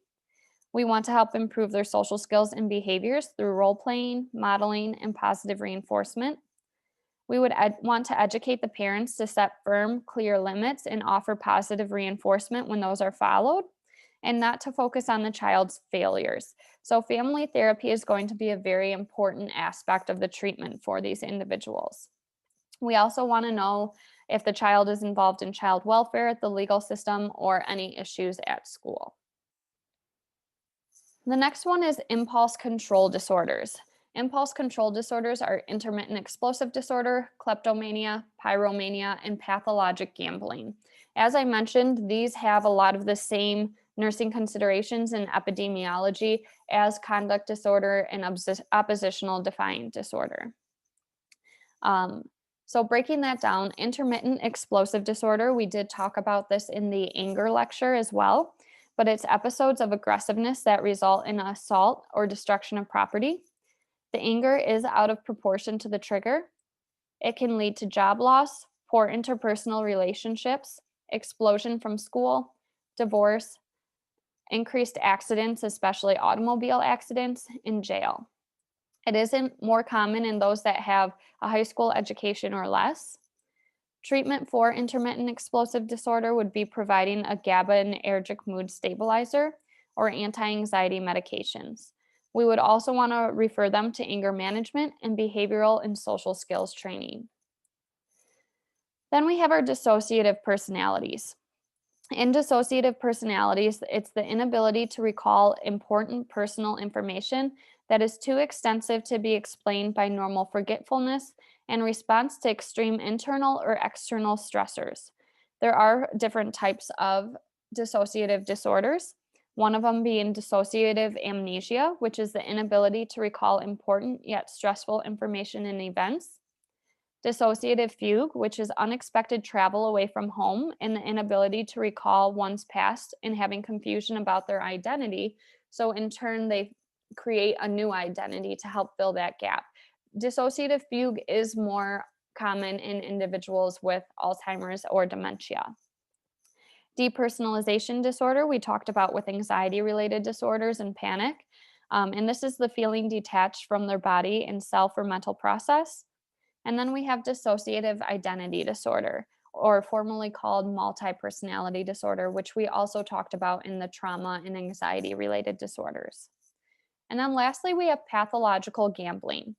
We want to help improve their social skills and behaviors through role playing, modeling, and positive reinforcement. We would want to educate the parents to set firm, clear limits and offer positive reinforcement when those are followed, and not to focus on the child's failures. So, family therapy is going to be a very important aspect of the treatment for these individuals. We also want to know if the child is involved in child welfare, the legal system, or any issues at school. The next one is impulse control disorders. Impulse control disorders are intermittent explosive disorder, kleptomania, pyromania, and pathologic gambling. As I mentioned, these have a lot of the same nursing considerations and epidemiology as conduct disorder and oppositional defiant disorder. So breaking that down, intermittent explosive disorder, we did talk about this in the anger lecture as well, but it's episodes of aggressiveness that result in assault or destruction of property. The anger is out of proportion to the trigger. It can lead to job loss, poor interpersonal relationships, explosion from school, divorce, increased accidents, especially automobile accidents, in jail. It isn't more common in those that have a high school education or less. Treatment for intermittent explosive disorder would be providing a GABAergic mood stabilizer or anti-anxiety medications. We would also want to refer them to anger management and behavioral and social skills training. Then we have our dissociative personalities. In dissociative personalities, it's the inability to recall important personal information that is too extensive to be explained by normal forgetfulness and response to extreme internal or external stressors. There are different types of dissociative disorders, one of them being dissociative amnesia, which is the inability to recall important yet stressful information and events. Dissociative fugue, which is unexpected travel away from home and the inability to recall one's past and having confusion about their identity. So, in turn, they create a new identity to help fill that gap. Dissociative fugue is more common in individuals with Alzheimer's or dementia. Depersonalization disorder, we talked about with anxiety related disorders and panic. And this is the feeling detached from their body and self or mental process. And then we have dissociative identity disorder, or formerly called multi-personality disorder, which we also talked about in the trauma and anxiety related disorders. And then lastly, we have pathological gambling.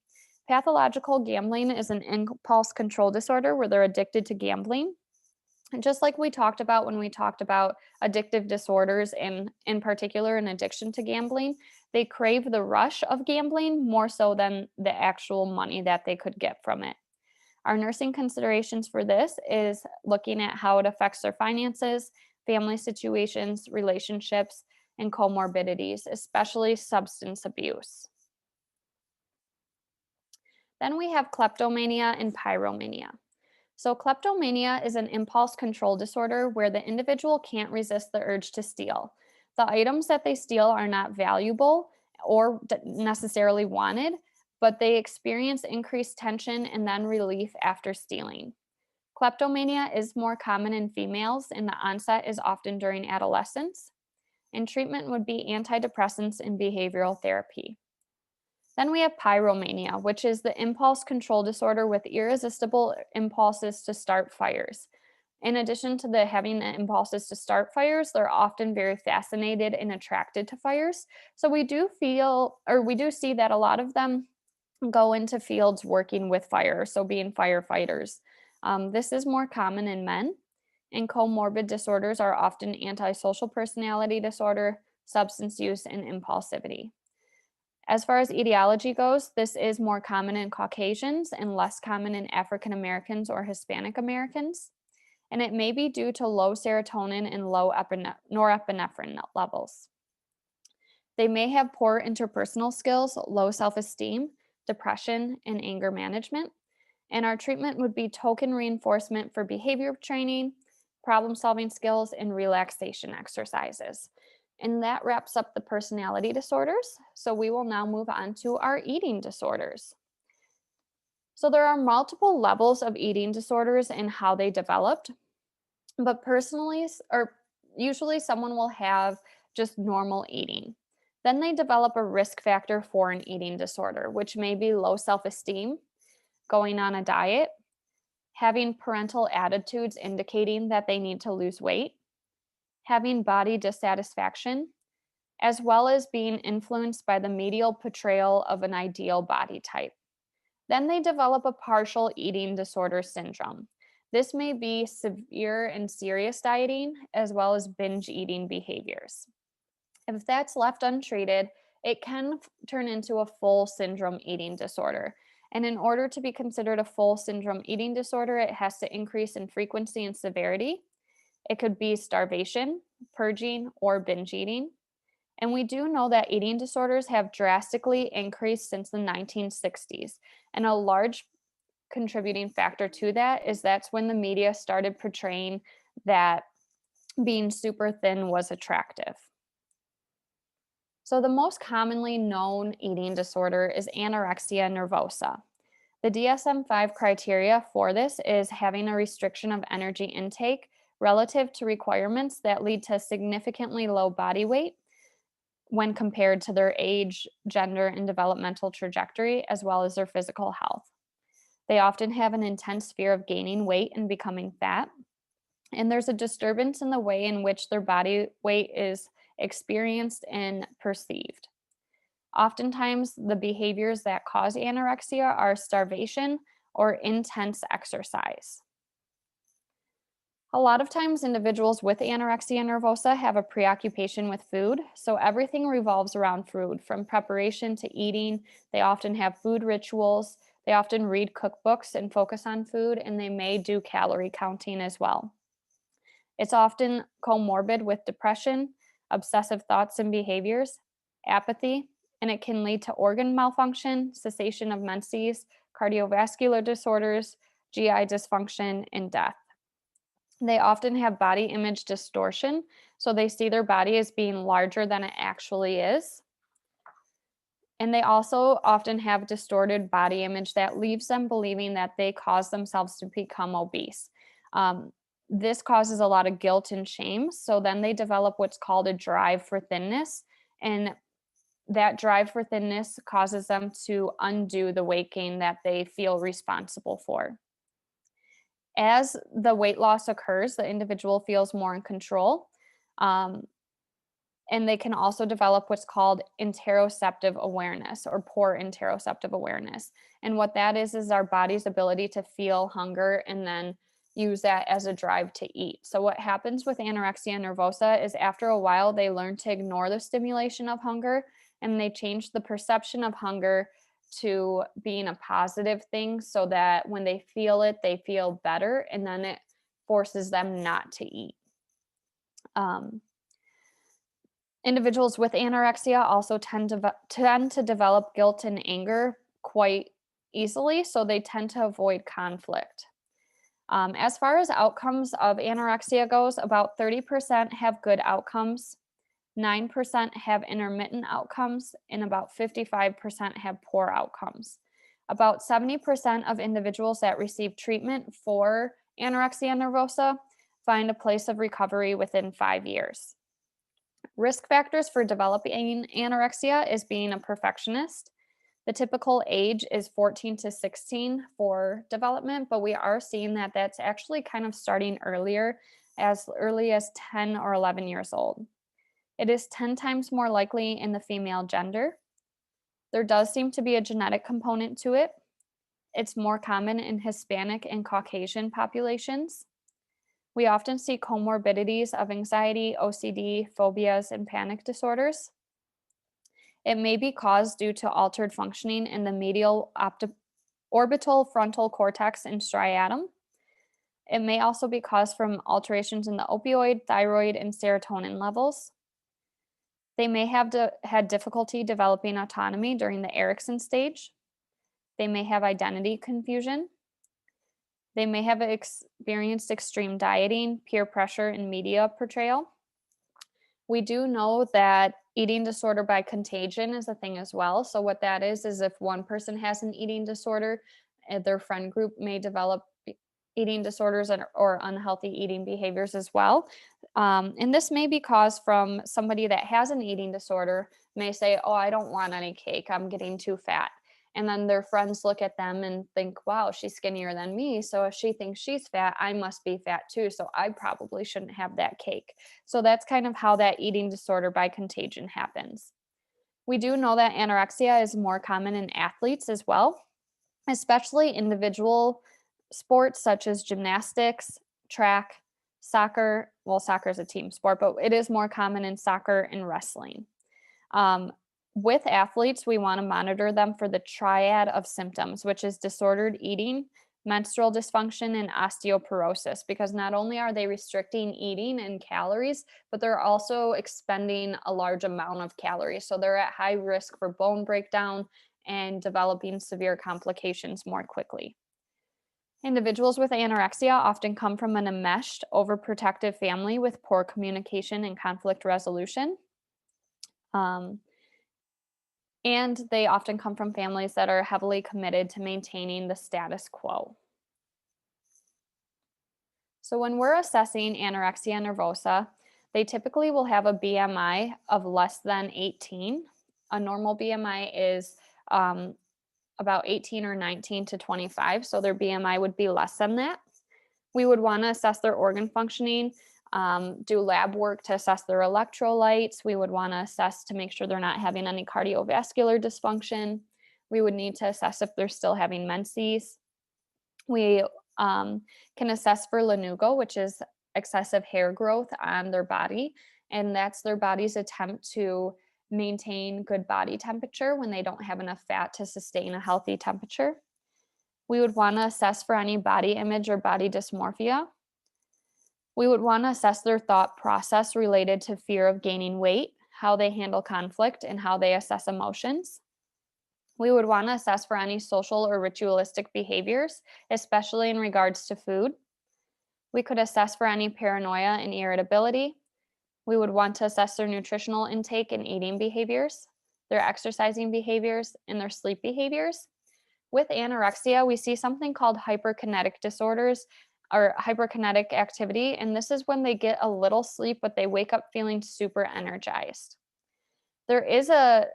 Pathological gambling is an impulse control disorder where they're addicted to gambling. And just like we talked about when we talked about addictive disorders and in particular an addiction to gambling, they crave the rush of gambling more so than the actual money that they could get from it. Our nursing considerations for this is looking at how it affects their finances, family situations, relationships, and comorbidities, especially substance abuse. Then we have kleptomania and pyromania. So, kleptomania is an impulse control disorder where the individual can't resist the urge to steal. The items that they steal are not valuable or necessarily wanted, but they experience increased tension and then relief after stealing. Kleptomania is more common in females, and the onset is often during adolescence. And treatment would be antidepressants and behavioral therapy. Then we have pyromania, which is the impulse control disorder with irresistible impulses to start fires. In addition to having the impulses to start fires, they're often very fascinated and attracted to fires. So we do see that a lot of them go into fields working with fire, so being firefighters. This is more common in men, and comorbid disorders are often antisocial personality disorder, substance use, and impulsivity. As far as etiology goes, this is more common in Caucasians and less common in African Americans or Hispanic Americans. And it may be due to low serotonin and low norepinephrine levels. They may have poor interpersonal skills, low self-esteem, depression, and anger management. And our treatment would be token reinforcement for behavior training, problem-solving skills, and relaxation exercises. And that wraps up the personality disorders. So we will now move on to our eating disorders. So there are multiple levels of eating disorders and how they developed. But usually someone will have just normal eating. Then they develop a risk factor for an eating disorder, which may be low self-esteem, going on a diet, having parental attitudes indicating that they need to lose weight, having body dissatisfaction, as well as being influenced by the medial portrayal of an ideal body type. Then they develop a partial eating disorder syndrome. This may be severe and serious dieting, as well as binge eating behaviors. If that's left untreated, it can turn into a full syndrome eating disorder. And in order to be considered a full syndrome eating disorder, it has to increase in frequency and severity. It could be starvation, purging, or binge eating. And we do know that eating disorders have drastically increased since the 1960s. And a large contributing factor to that is that's when the media started portraying that being super thin was attractive. So the most commonly known eating disorder is anorexia nervosa. The DSM-5 criteria for this is having a restriction of energy intake, relative to requirements that lead to significantly low body weight when compared to their age, gender, and developmental trajectory, as well as their physical health. They often have an intense fear of gaining weight and becoming fat, and there's a disturbance in the way in which their body weight is experienced and perceived. Oftentimes, the behaviors that cause anorexia are starvation or intense exercise. A lot of times, individuals with anorexia nervosa have a preoccupation with food, so everything revolves around food, from preparation to eating. They often have food rituals. They often read cookbooks and focus on food, and they may do calorie counting as well. It's often comorbid with depression, obsessive thoughts and behaviors, apathy, and it can lead to organ malfunction, cessation of menses, cardiovascular disorders, GI dysfunction, and death. They often have body image distortion, so they see their body as being larger than it actually is. And they also often have distorted body image that leaves them believing that they cause themselves to become obese. This causes a lot of guilt and shame, so then they develop what's called a drive for thinness, and that drive for thinness causes them to undo the weight gain that they feel responsible for. As the weight loss occurs, the individual feels more in control, um, and they can also develop what's called interoceptive awareness or poor interoceptive awareness. And what that is our body's ability to feel hunger and then use that as a drive to eat. So what happens with anorexia nervosa is after a while they learn to ignore the stimulation of hunger, and they change the perception of hunger to being a positive thing so that when they feel it, they feel better, and then it forces them not to eat. Um, Individuals with anorexia also tend to develop guilt and anger quite easily, so they tend to avoid conflict. As far as outcomes of anorexia goes, about 30% have good outcomes, 9% have intermittent outcomes, and about 55% have poor outcomes. About 70% of individuals that receive treatment for anorexia nervosa find a place of recovery within 5 years. Risk factors for developing anorexia is being a perfectionist. The typical age is 14 to 16 for development, but we are seeing that that's actually kind of starting as early as 10 or 11 years old. It is 10 times more likely in the female gender. There does seem to be a genetic component to it. It's more common in Hispanic and Caucasian populations. We often see comorbidities of anxiety, OCD, phobias, and panic disorders. It may be caused due to altered functioning in the medial orbital frontal cortex and striatum. It may also be caused from alterations in the opioid, thyroid, and serotonin levels. They may have had difficulty developing autonomy during the Erikson stage. They may have identity confusion. They may have experienced extreme dieting, peer pressure, and media portrayal. We do know that eating disorder by contagion is a thing as well. So what that is if one person has an eating disorder, their friend group may develop eating disorders or unhealthy eating behaviors as well. And this may be caused from somebody that has an eating disorder may say, oh, I don't want any cake, I'm getting too fat. And then their friends look at them and think, wow, she's skinnier than me. So if she thinks she's fat, I must be fat too. So I probably shouldn't have that cake. So that's kind of how that eating disorder by contagion happens. We do know that anorexia is more common in athletes as well, especially individual sports such as gymnastics, track, soccer. Well, soccer is a team sport, but it is more common in soccer and wrestling. With athletes, we want to monitor them for the triad of symptoms, which is disordered eating, menstrual dysfunction, and osteoporosis, because not only are they restricting eating and calories, but they're also expending a large amount of calories. So they're at high risk for bone breakdown and developing severe complications more quickly. Individuals with anorexia often come from an enmeshed, overprotective family with poor communication and conflict resolution. And they often come from families that are heavily committed to maintaining the status quo. So when we're assessing anorexia nervosa, they typically will have a BMI of less than 18. A normal BMI is um, about 18 or 19 to 25, so their BMI would be less than that. We would want to assess their organ functioning, do lab work to assess their electrolytes. We would want to assess to make sure they're not having any cardiovascular dysfunction. We would need to assess if they're still having menses. We can assess for lanugo, which is excessive hair growth on their body, and that's their body's attempt to maintain good body temperature when they don't have enough fat to sustain a healthy temperature. We would want to assess for any body image or body dysmorphia. We would want to assess their thought process related to fear of gaining weight, how they handle conflict, and how they assess emotions. We would want to assess for any social or ritualistic behaviors, especially in regards to food. We could assess for any paranoia and irritability. We would want to assess their nutritional intake and eating behaviors, their exercising behaviors, and their sleep behaviors. With anorexia, we see something called hyperkinetic disorders or hyperkinetic activity, and this is when they get a little sleep, but they wake up feeling super energized. There is a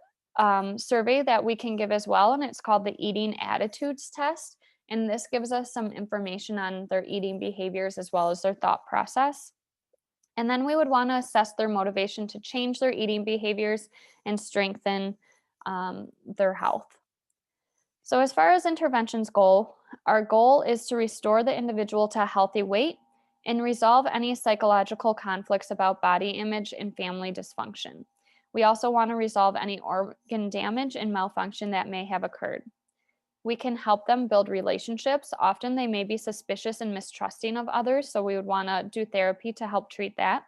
survey that we can give as well, and it's called the Eating Attitudes Test. And this gives us some information on their eating behaviors as well as their thought process. And then we would want to assess their motivation to change their eating behaviors and strengthen their health. So, as far as interventions go, our goal is to restore the individual to a healthy weight and resolve any psychological conflicts about body image and family dysfunction. We also want to resolve any organ damage and malfunction that may have occurred. We can help them build relationships. Often they may be suspicious and mistrusting of others, so we would want to do therapy to help treat that.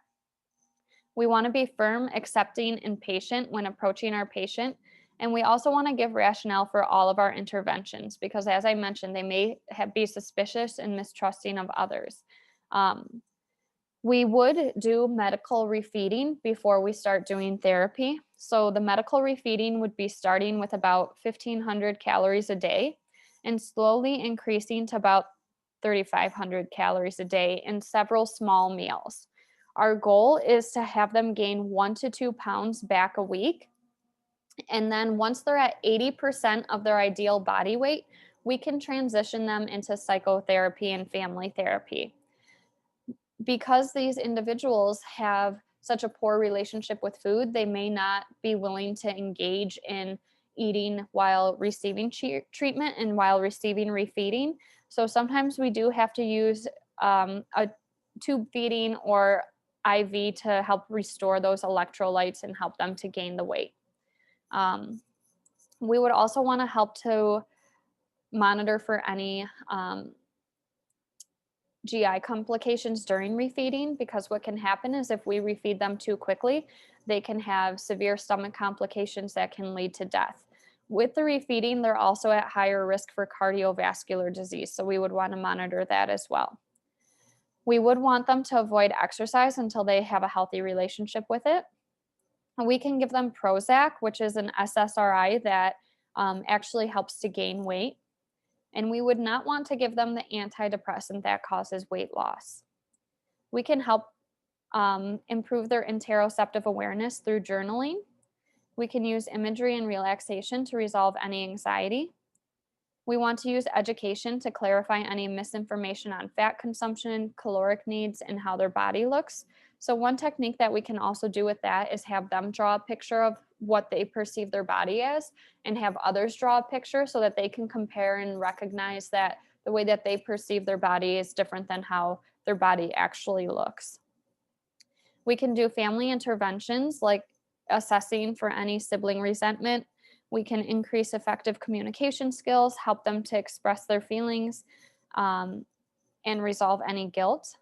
We want to be firm, accepting, and patient when approaching our patient. And we also want to give rationale for all of our interventions because, as I mentioned, they may be suspicious and mistrusting of others. We would do medical refeeding before we start doing therapy. So the medical refeeding would be starting with about 1,500 calories a day and slowly increasing to about 3,500 calories a day in several small meals. Our goal is to have them gain 1 to 2 pounds back a week. And then once they're at 80% of their ideal body weight, we can transition them into psychotherapy and family therapy. Because these individuals have such a poor relationship with food, they may not be willing to engage in eating while receiving treatment and while receiving refeeding. So sometimes we do have to use a tube feeding or IV to help restore those electrolytes and help them to gain the weight. We would also want to help to monitor for any GI complications during refeeding because what can happen is if we refeed them too quickly, they can have severe stomach complications that can lead to death. With the refeeding, they're also at higher risk for cardiovascular disease, so we would want to monitor that as well. We would want them to avoid exercise until they have a healthy relationship with it. And we can give them Prozac, which is an SSRI that actually helps to gain weight. And we would not want to give them the antidepressant that causes weight loss. We can help improve their interoceptive awareness through journaling. We can use imagery and relaxation to resolve any anxiety. We want to use education to clarify any misinformation on fat consumption, caloric needs, and how their body looks. So one technique that we can also do with that is have them draw a picture of what they perceive their body as and have others draw a picture so that they can compare and recognize that the way that they perceive their body is different than how their body actually looks. We can do family interventions like assessing for any sibling resentment. We can increase effective communication skills, help them to express their feelings, and resolve any guilt.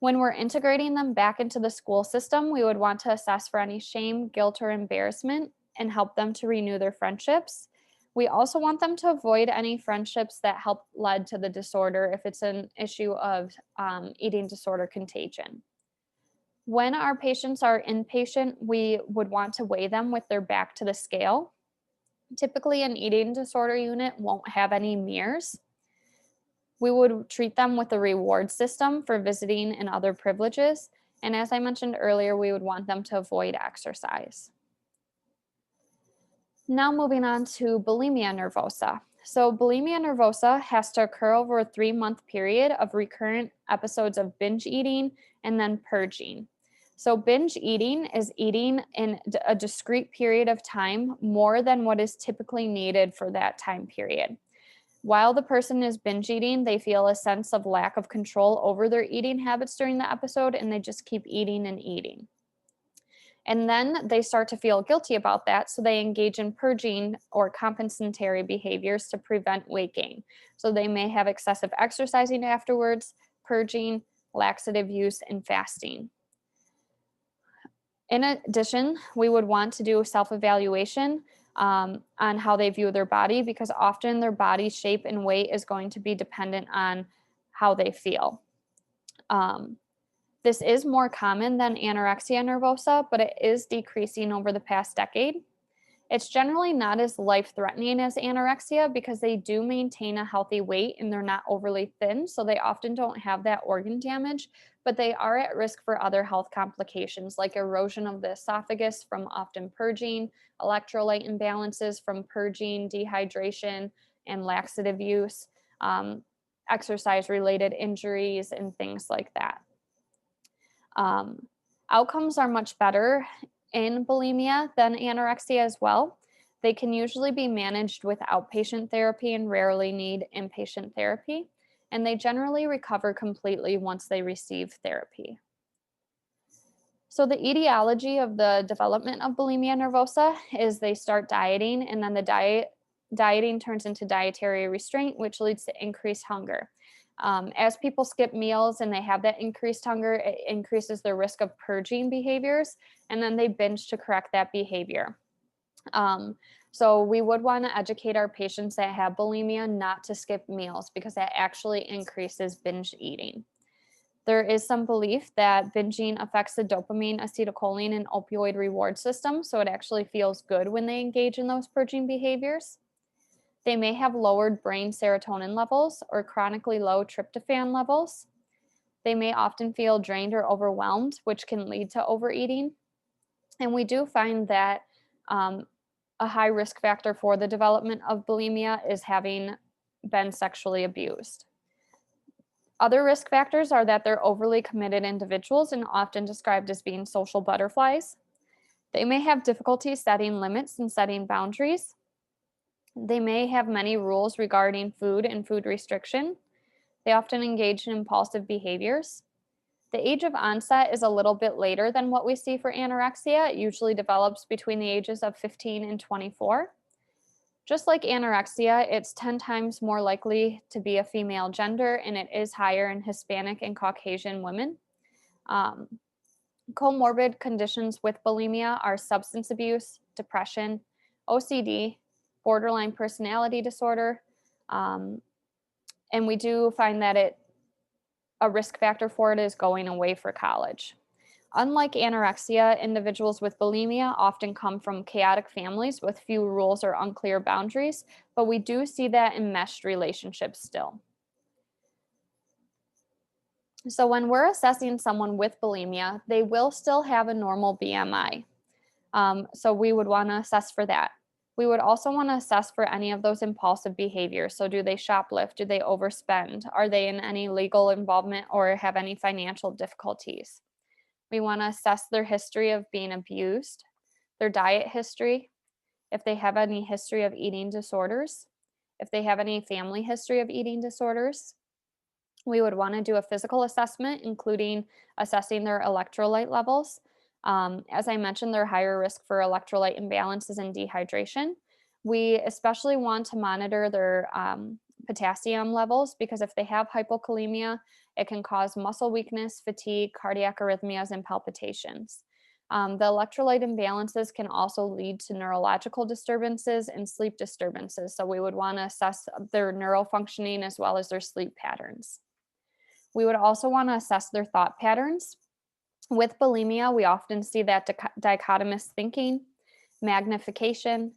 When we're integrating them back into the school system, we would want to assess for any shame, guilt, or embarrassment and help them to renew their friendships. We also want them to avoid any friendships that help lead to the disorder if it's an issue of eating disorder contagion. When our patients are inpatient, we would want to weigh them with their back to the scale. Typically, an eating disorder unit won't have any mirrors. We would treat them with a reward system for visiting and other privileges. And as I mentioned earlier, we would want them to avoid exercise. Now moving on to bulimia nervosa. So bulimia nervosa has to occur over a 3-month period of recurrent episodes of binge eating and then purging. So binge eating is eating in a discrete period of time more than what is typically needed for that time period. While the person is binge eating, they feel a sense of lack of control over their eating habits during the episode, and they just keep eating and eating. And then they start to feel guilty about that, so they engage in purging or compensatory behaviors to prevent weight gain. So they may have excessive exercising afterwards, purging, laxative use, and fasting. In addition, we would want to do self-evaluation on how they view their body, because often their body shape and weight is going to be dependent on how they feel. This is more common than anorexia nervosa, but it is decreasing over the past decade. It's generally not as life-threatening as anorexia because they do maintain a healthy weight and they're not overly thin, so they often don't have that organ damage, but they are at risk for other health complications like erosion of the esophagus from often purging, electrolyte imbalances from purging, dehydration, and laxative use, exercise-related injuries, and things like that. Outcomes are much better in bulimia than anorexia as well. They can usually be managed with outpatient therapy and rarely need inpatient therapy, and they generally recover completely once they receive therapy. So the etiology of the development of bulimia nervosa is they start dieting, and then the dieting turns into dietary restraint, which leads to increased hunger. As people skip meals and they have that increased hunger, it increases their risk of purging behaviors, and then they binge to correct that behavior. So we would want to educate our patients that have bulimia not to skip meals because that actually increases binge eating. There is some belief that binging affects the dopamine, acetylcholine, and opioid reward system, so it actually feels good when they engage in those purging behaviors. They may have lowered brain serotonin levels or chronically low tryptophan levels. They may often feel drained or overwhelmed, which can lead to overeating. And we do find that a high risk factor for the development of bulimia is having been sexually abused. Other risk factors are that they're overly committed individuals and often described as being social butterflies. They may have difficulty setting limits and setting boundaries. They may have many rules regarding food and food restriction. They often engage in impulsive behaviors. The age of onset is a little bit later than what we see for anorexia. It usually develops between the ages of 15 and 24. Just like anorexia, it's 10 times more likely to be a female gender, and it is higher in Hispanic and Caucasian women. Comorbid conditions with bulimia are substance abuse, depression, OCD, borderline personality disorder, and we do find that a risk factor for it is going away for college. Unlike anorexia, individuals with bulimia often come from chaotic families with few rules or unclear boundaries, but we do see that in meshed relationships still. So when we're assessing someone with bulimia, they will still have a normal BMI. So we would want to assess for that. We would also want to assess for any of those impulsive behaviors. So do they shoplift? Do they overspend? Are they in any legal involvement or have any financial difficulties? We want to assess their history of being abused, their diet history, if they have any history of eating disorders, if they have any family history of eating disorders. We would want to do a physical assessment, including assessing their electrolyte levels. As I mentioned, they're higher risk for electrolyte imbalances and dehydration. We especially want to monitor their potassium levels because if they have hypokalemia, it can cause muscle weakness, fatigue, cardiac arrhythmias, and palpitations. The electrolyte imbalances can also lead to neurological disturbances and sleep disturbances. So we would want to assess their neural functioning as well as their sleep patterns. We would also want to assess their thought patterns. With bulimia, we often see that dichotomous thinking, magnification,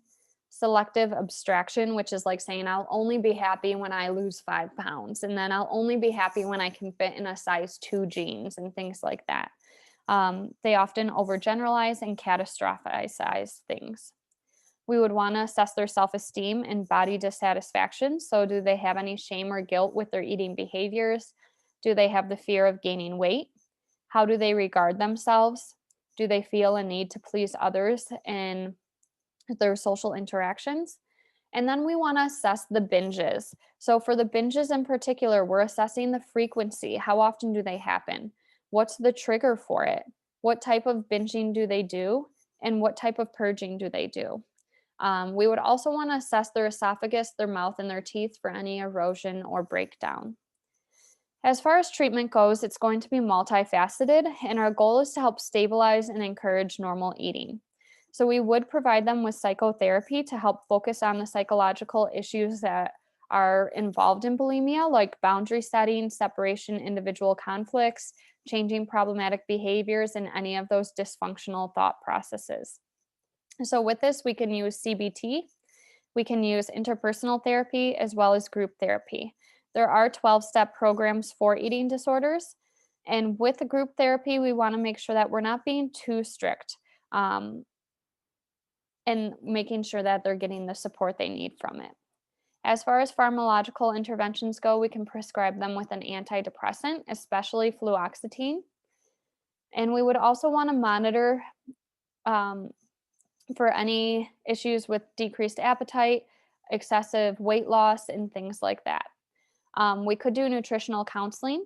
selective abstraction, which is like saying, I'll only be happy when I lose 5 pounds, and then I'll only be happy when I can fit in a size 2 jeans and things like that. They often overgeneralize and catastrophize things. We would want to assess their self esteem and body dissatisfaction. So, do they have any shame or guilt with their eating behaviors? Do they have the fear of gaining weight? How do they regard themselves? Do they feel a need to please others in their social interactions? And then we want to assess the binges. So, for the binges in particular, we're assessing the frequency. How often do they happen? What's the trigger for it? What type of binging do they do? And what type of purging do they do? We would also want to assess their esophagus, their mouth, and their teeth for any erosion or breakdown. As far as treatment goes, it's going to be multifaceted, and our goal is to help stabilize and encourage normal eating. So, we would provide them with psychotherapy to help focus on the psychological issues that are involved in bulimia, like boundary setting, separation, individual conflicts, changing problematic behaviors, and any of those dysfunctional thought processes. So, with this, we can use CBT, we can use interpersonal therapy, as well as group therapy. There are 12-step programs for eating disorders. And with the group therapy, we want to make sure that we're not being too strict, and making sure that they're getting the support they need from it. As far as pharmacological interventions go, we can prescribe them with an antidepressant, especially fluoxetine. And we would also want to monitor um, for any issues with decreased appetite, excessive weight loss, and things like that. We could do nutritional counseling.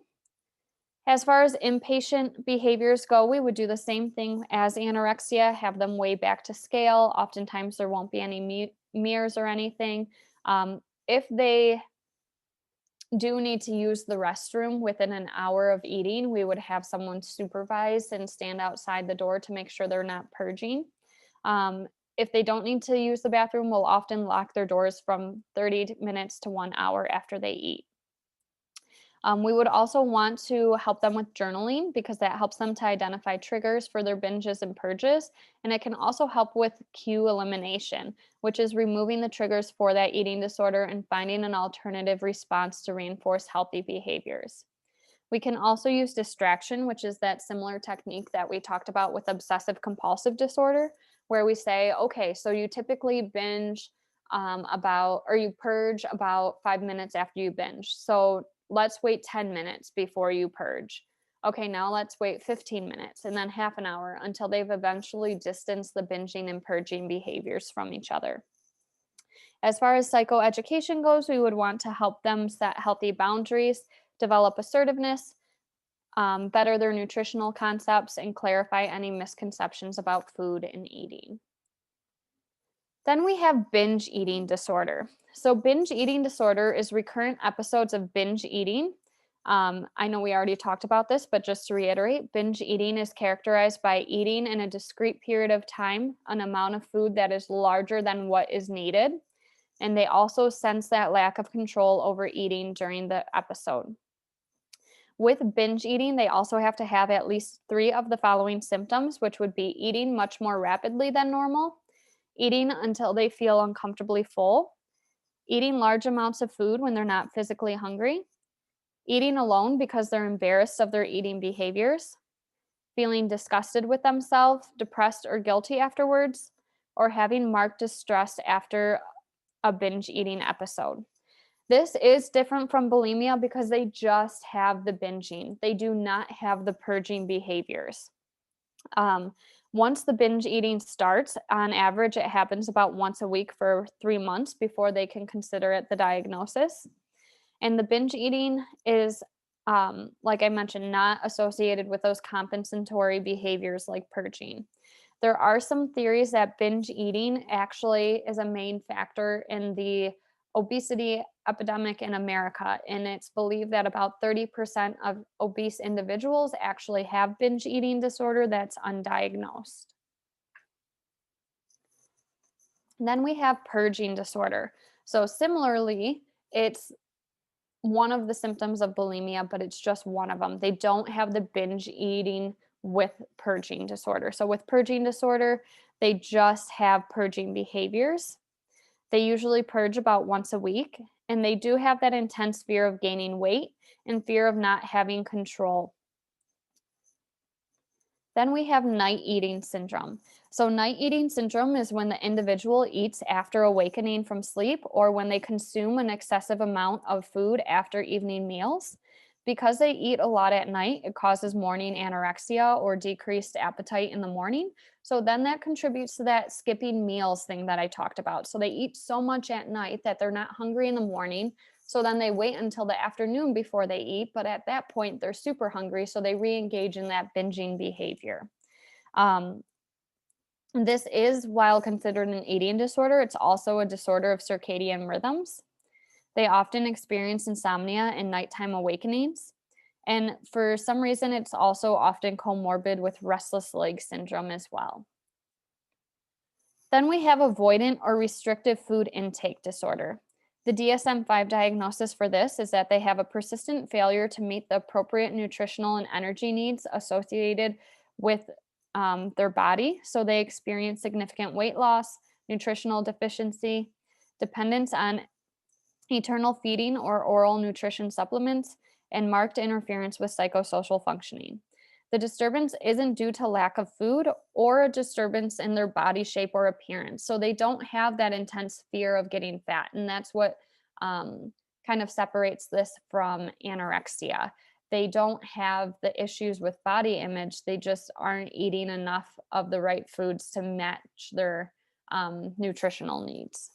As far as inpatient behaviors go, we would do the same thing as anorexia, have them weigh back to scale. Oftentimes, there won't be any mirrors or anything. If they do need to use the restroom within an hour of eating, we would have someone supervise and stand outside the door to make sure they're not purging. If they don't need to use the bathroom, we'll often lock their doors from 30 minutes to 1 hour after they eat. We would also want to help them with journaling because that helps them to identify triggers for their binges and purges. And it can also help with cue elimination, which is removing the triggers for that eating disorder and finding an alternative response to reinforce healthy behaviors. We can also use distraction, which is that similar technique that we talked about with obsessive compulsive disorder, where we say, okay, so you typically binge you purge about 5 minutes after you binge. So let's wait 10 minutes before you purge. Okay, now let's wait 15 minutes and then half an hour until they've eventually distanced the binging and purging behaviors from each other. As far as psychoeducation goes, we would want to help them set healthy boundaries, develop assertiveness, better their nutritional concepts, and clarify any misconceptions about food and eating. Then we have binge eating disorder. So, binge eating disorder is recurrent episodes of binge eating. I know we already talked about this, but just to reiterate, binge eating is characterized by eating in a discrete period of time an amount of food that is larger than what is needed. And they also sense that lack of control over eating during the episode. With binge eating, they also have to have at least 3 of the following symptoms, which would be eating much more rapidly than normal, eating until they feel uncomfortably full, eating large amounts of food when they're not physically hungry, eating alone because they're embarrassed of their eating behaviors, feeling disgusted with themselves, depressed or guilty afterwards, or having marked distress after a binge eating episode. This is different from bulimia because they just have the binging. They do not have the purging behaviors. Once the binge eating starts, on average, it happens about once a week for 3 months before they can consider it the diagnosis. And the binge eating is, like I mentioned, not associated with those compensatory behaviors like purging. There are some theories that binge eating actually is a main factor in the obesity epidemic in America, and it's believed that about 30% of obese individuals actually have binge eating disorder that's undiagnosed. And then we have purging disorder. So similarly, it's one of the symptoms of bulimia, but it's just one of them. They don't have the binge eating with purging disorder. So with purging disorder, they just have purging behaviors. They usually purge about once a week, and they do have that intense fear of gaining weight and fear of not having control. Then we have night eating syndrome. So, night eating syndrome is when the individual eats after awakening from sleep or when they consume an excessive amount of food after evening meals. Because they eat a lot at night, it causes morning anorexia or decreased appetite in the morning. So, then that contributes to that skipping meals thing that I talked about. So, they eat so much at night that they're not hungry in the morning. So then they wait until the afternoon before they eat, but at that point they're super hungry, so they re-engage in that binging behavior. Um, this is, while considered an eating disorder, it's also a disorder of circadian rhythms. They often experience insomnia and nighttime awakenings. And for some reason, it's also often comorbid with restless leg syndrome as well. Then we have avoidant or restrictive food intake disorder. The DSM-5 diagnosis for this is that they have a persistent failure to meet the appropriate nutritional and energy needs associated with their body. So they experience significant weight loss, nutritional deficiency, dependence on eternal feeding or oral nutrition supplements, and marked interference with psychosocial functioning. The disturbance isn't due to lack of food or a disturbance in their body shape or appearance. So they don't have that intense fear of getting fat. And that's what um, kind of separates this from anorexia. They don't have the issues with body image, they just aren't eating enough of the right foods to match their nutritional needs.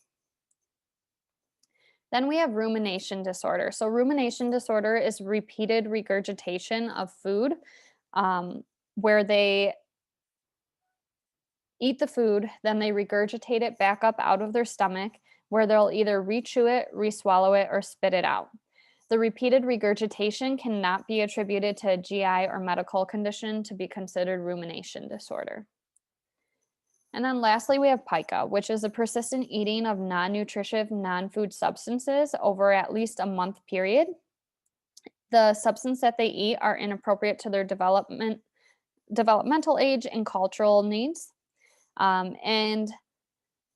Then we have rumination disorder. So, rumination disorder is repeated regurgitation of food, um, where they eat the food, then they regurgitate it back up out of their stomach, where they'll either re-chew it, re-swallow it, or spit it out. The repeated regurgitation cannot be attributed to a GI or medical condition to be considered rumination disorder. And then lastly, we have pica, which is a persistent eating of non-nutritive, non-food substances over at least a month period. The substance that they eat are inappropriate to their developmental age and cultural needs. And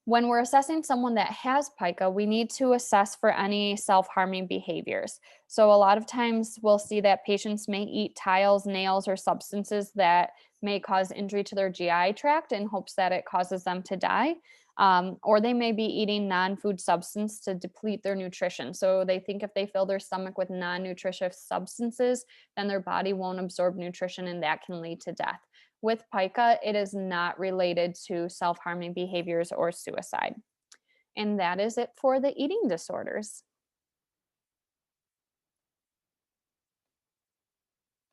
when we're assessing someone that has pica, we need to assess for any self-harming behaviors. So a lot of times we'll see that patients may eat tiles, nails, or substances that may cause injury to their GI tract in hopes that it causes them to die. Or they may be eating non-food substance to deplete their nutrition. So they think if they fill their stomach with non-nutritious substances, then their body won't absorb nutrition and that can lead to death. With pica, it is not related to self-harming behaviors or suicide. And that is it for the eating disorders.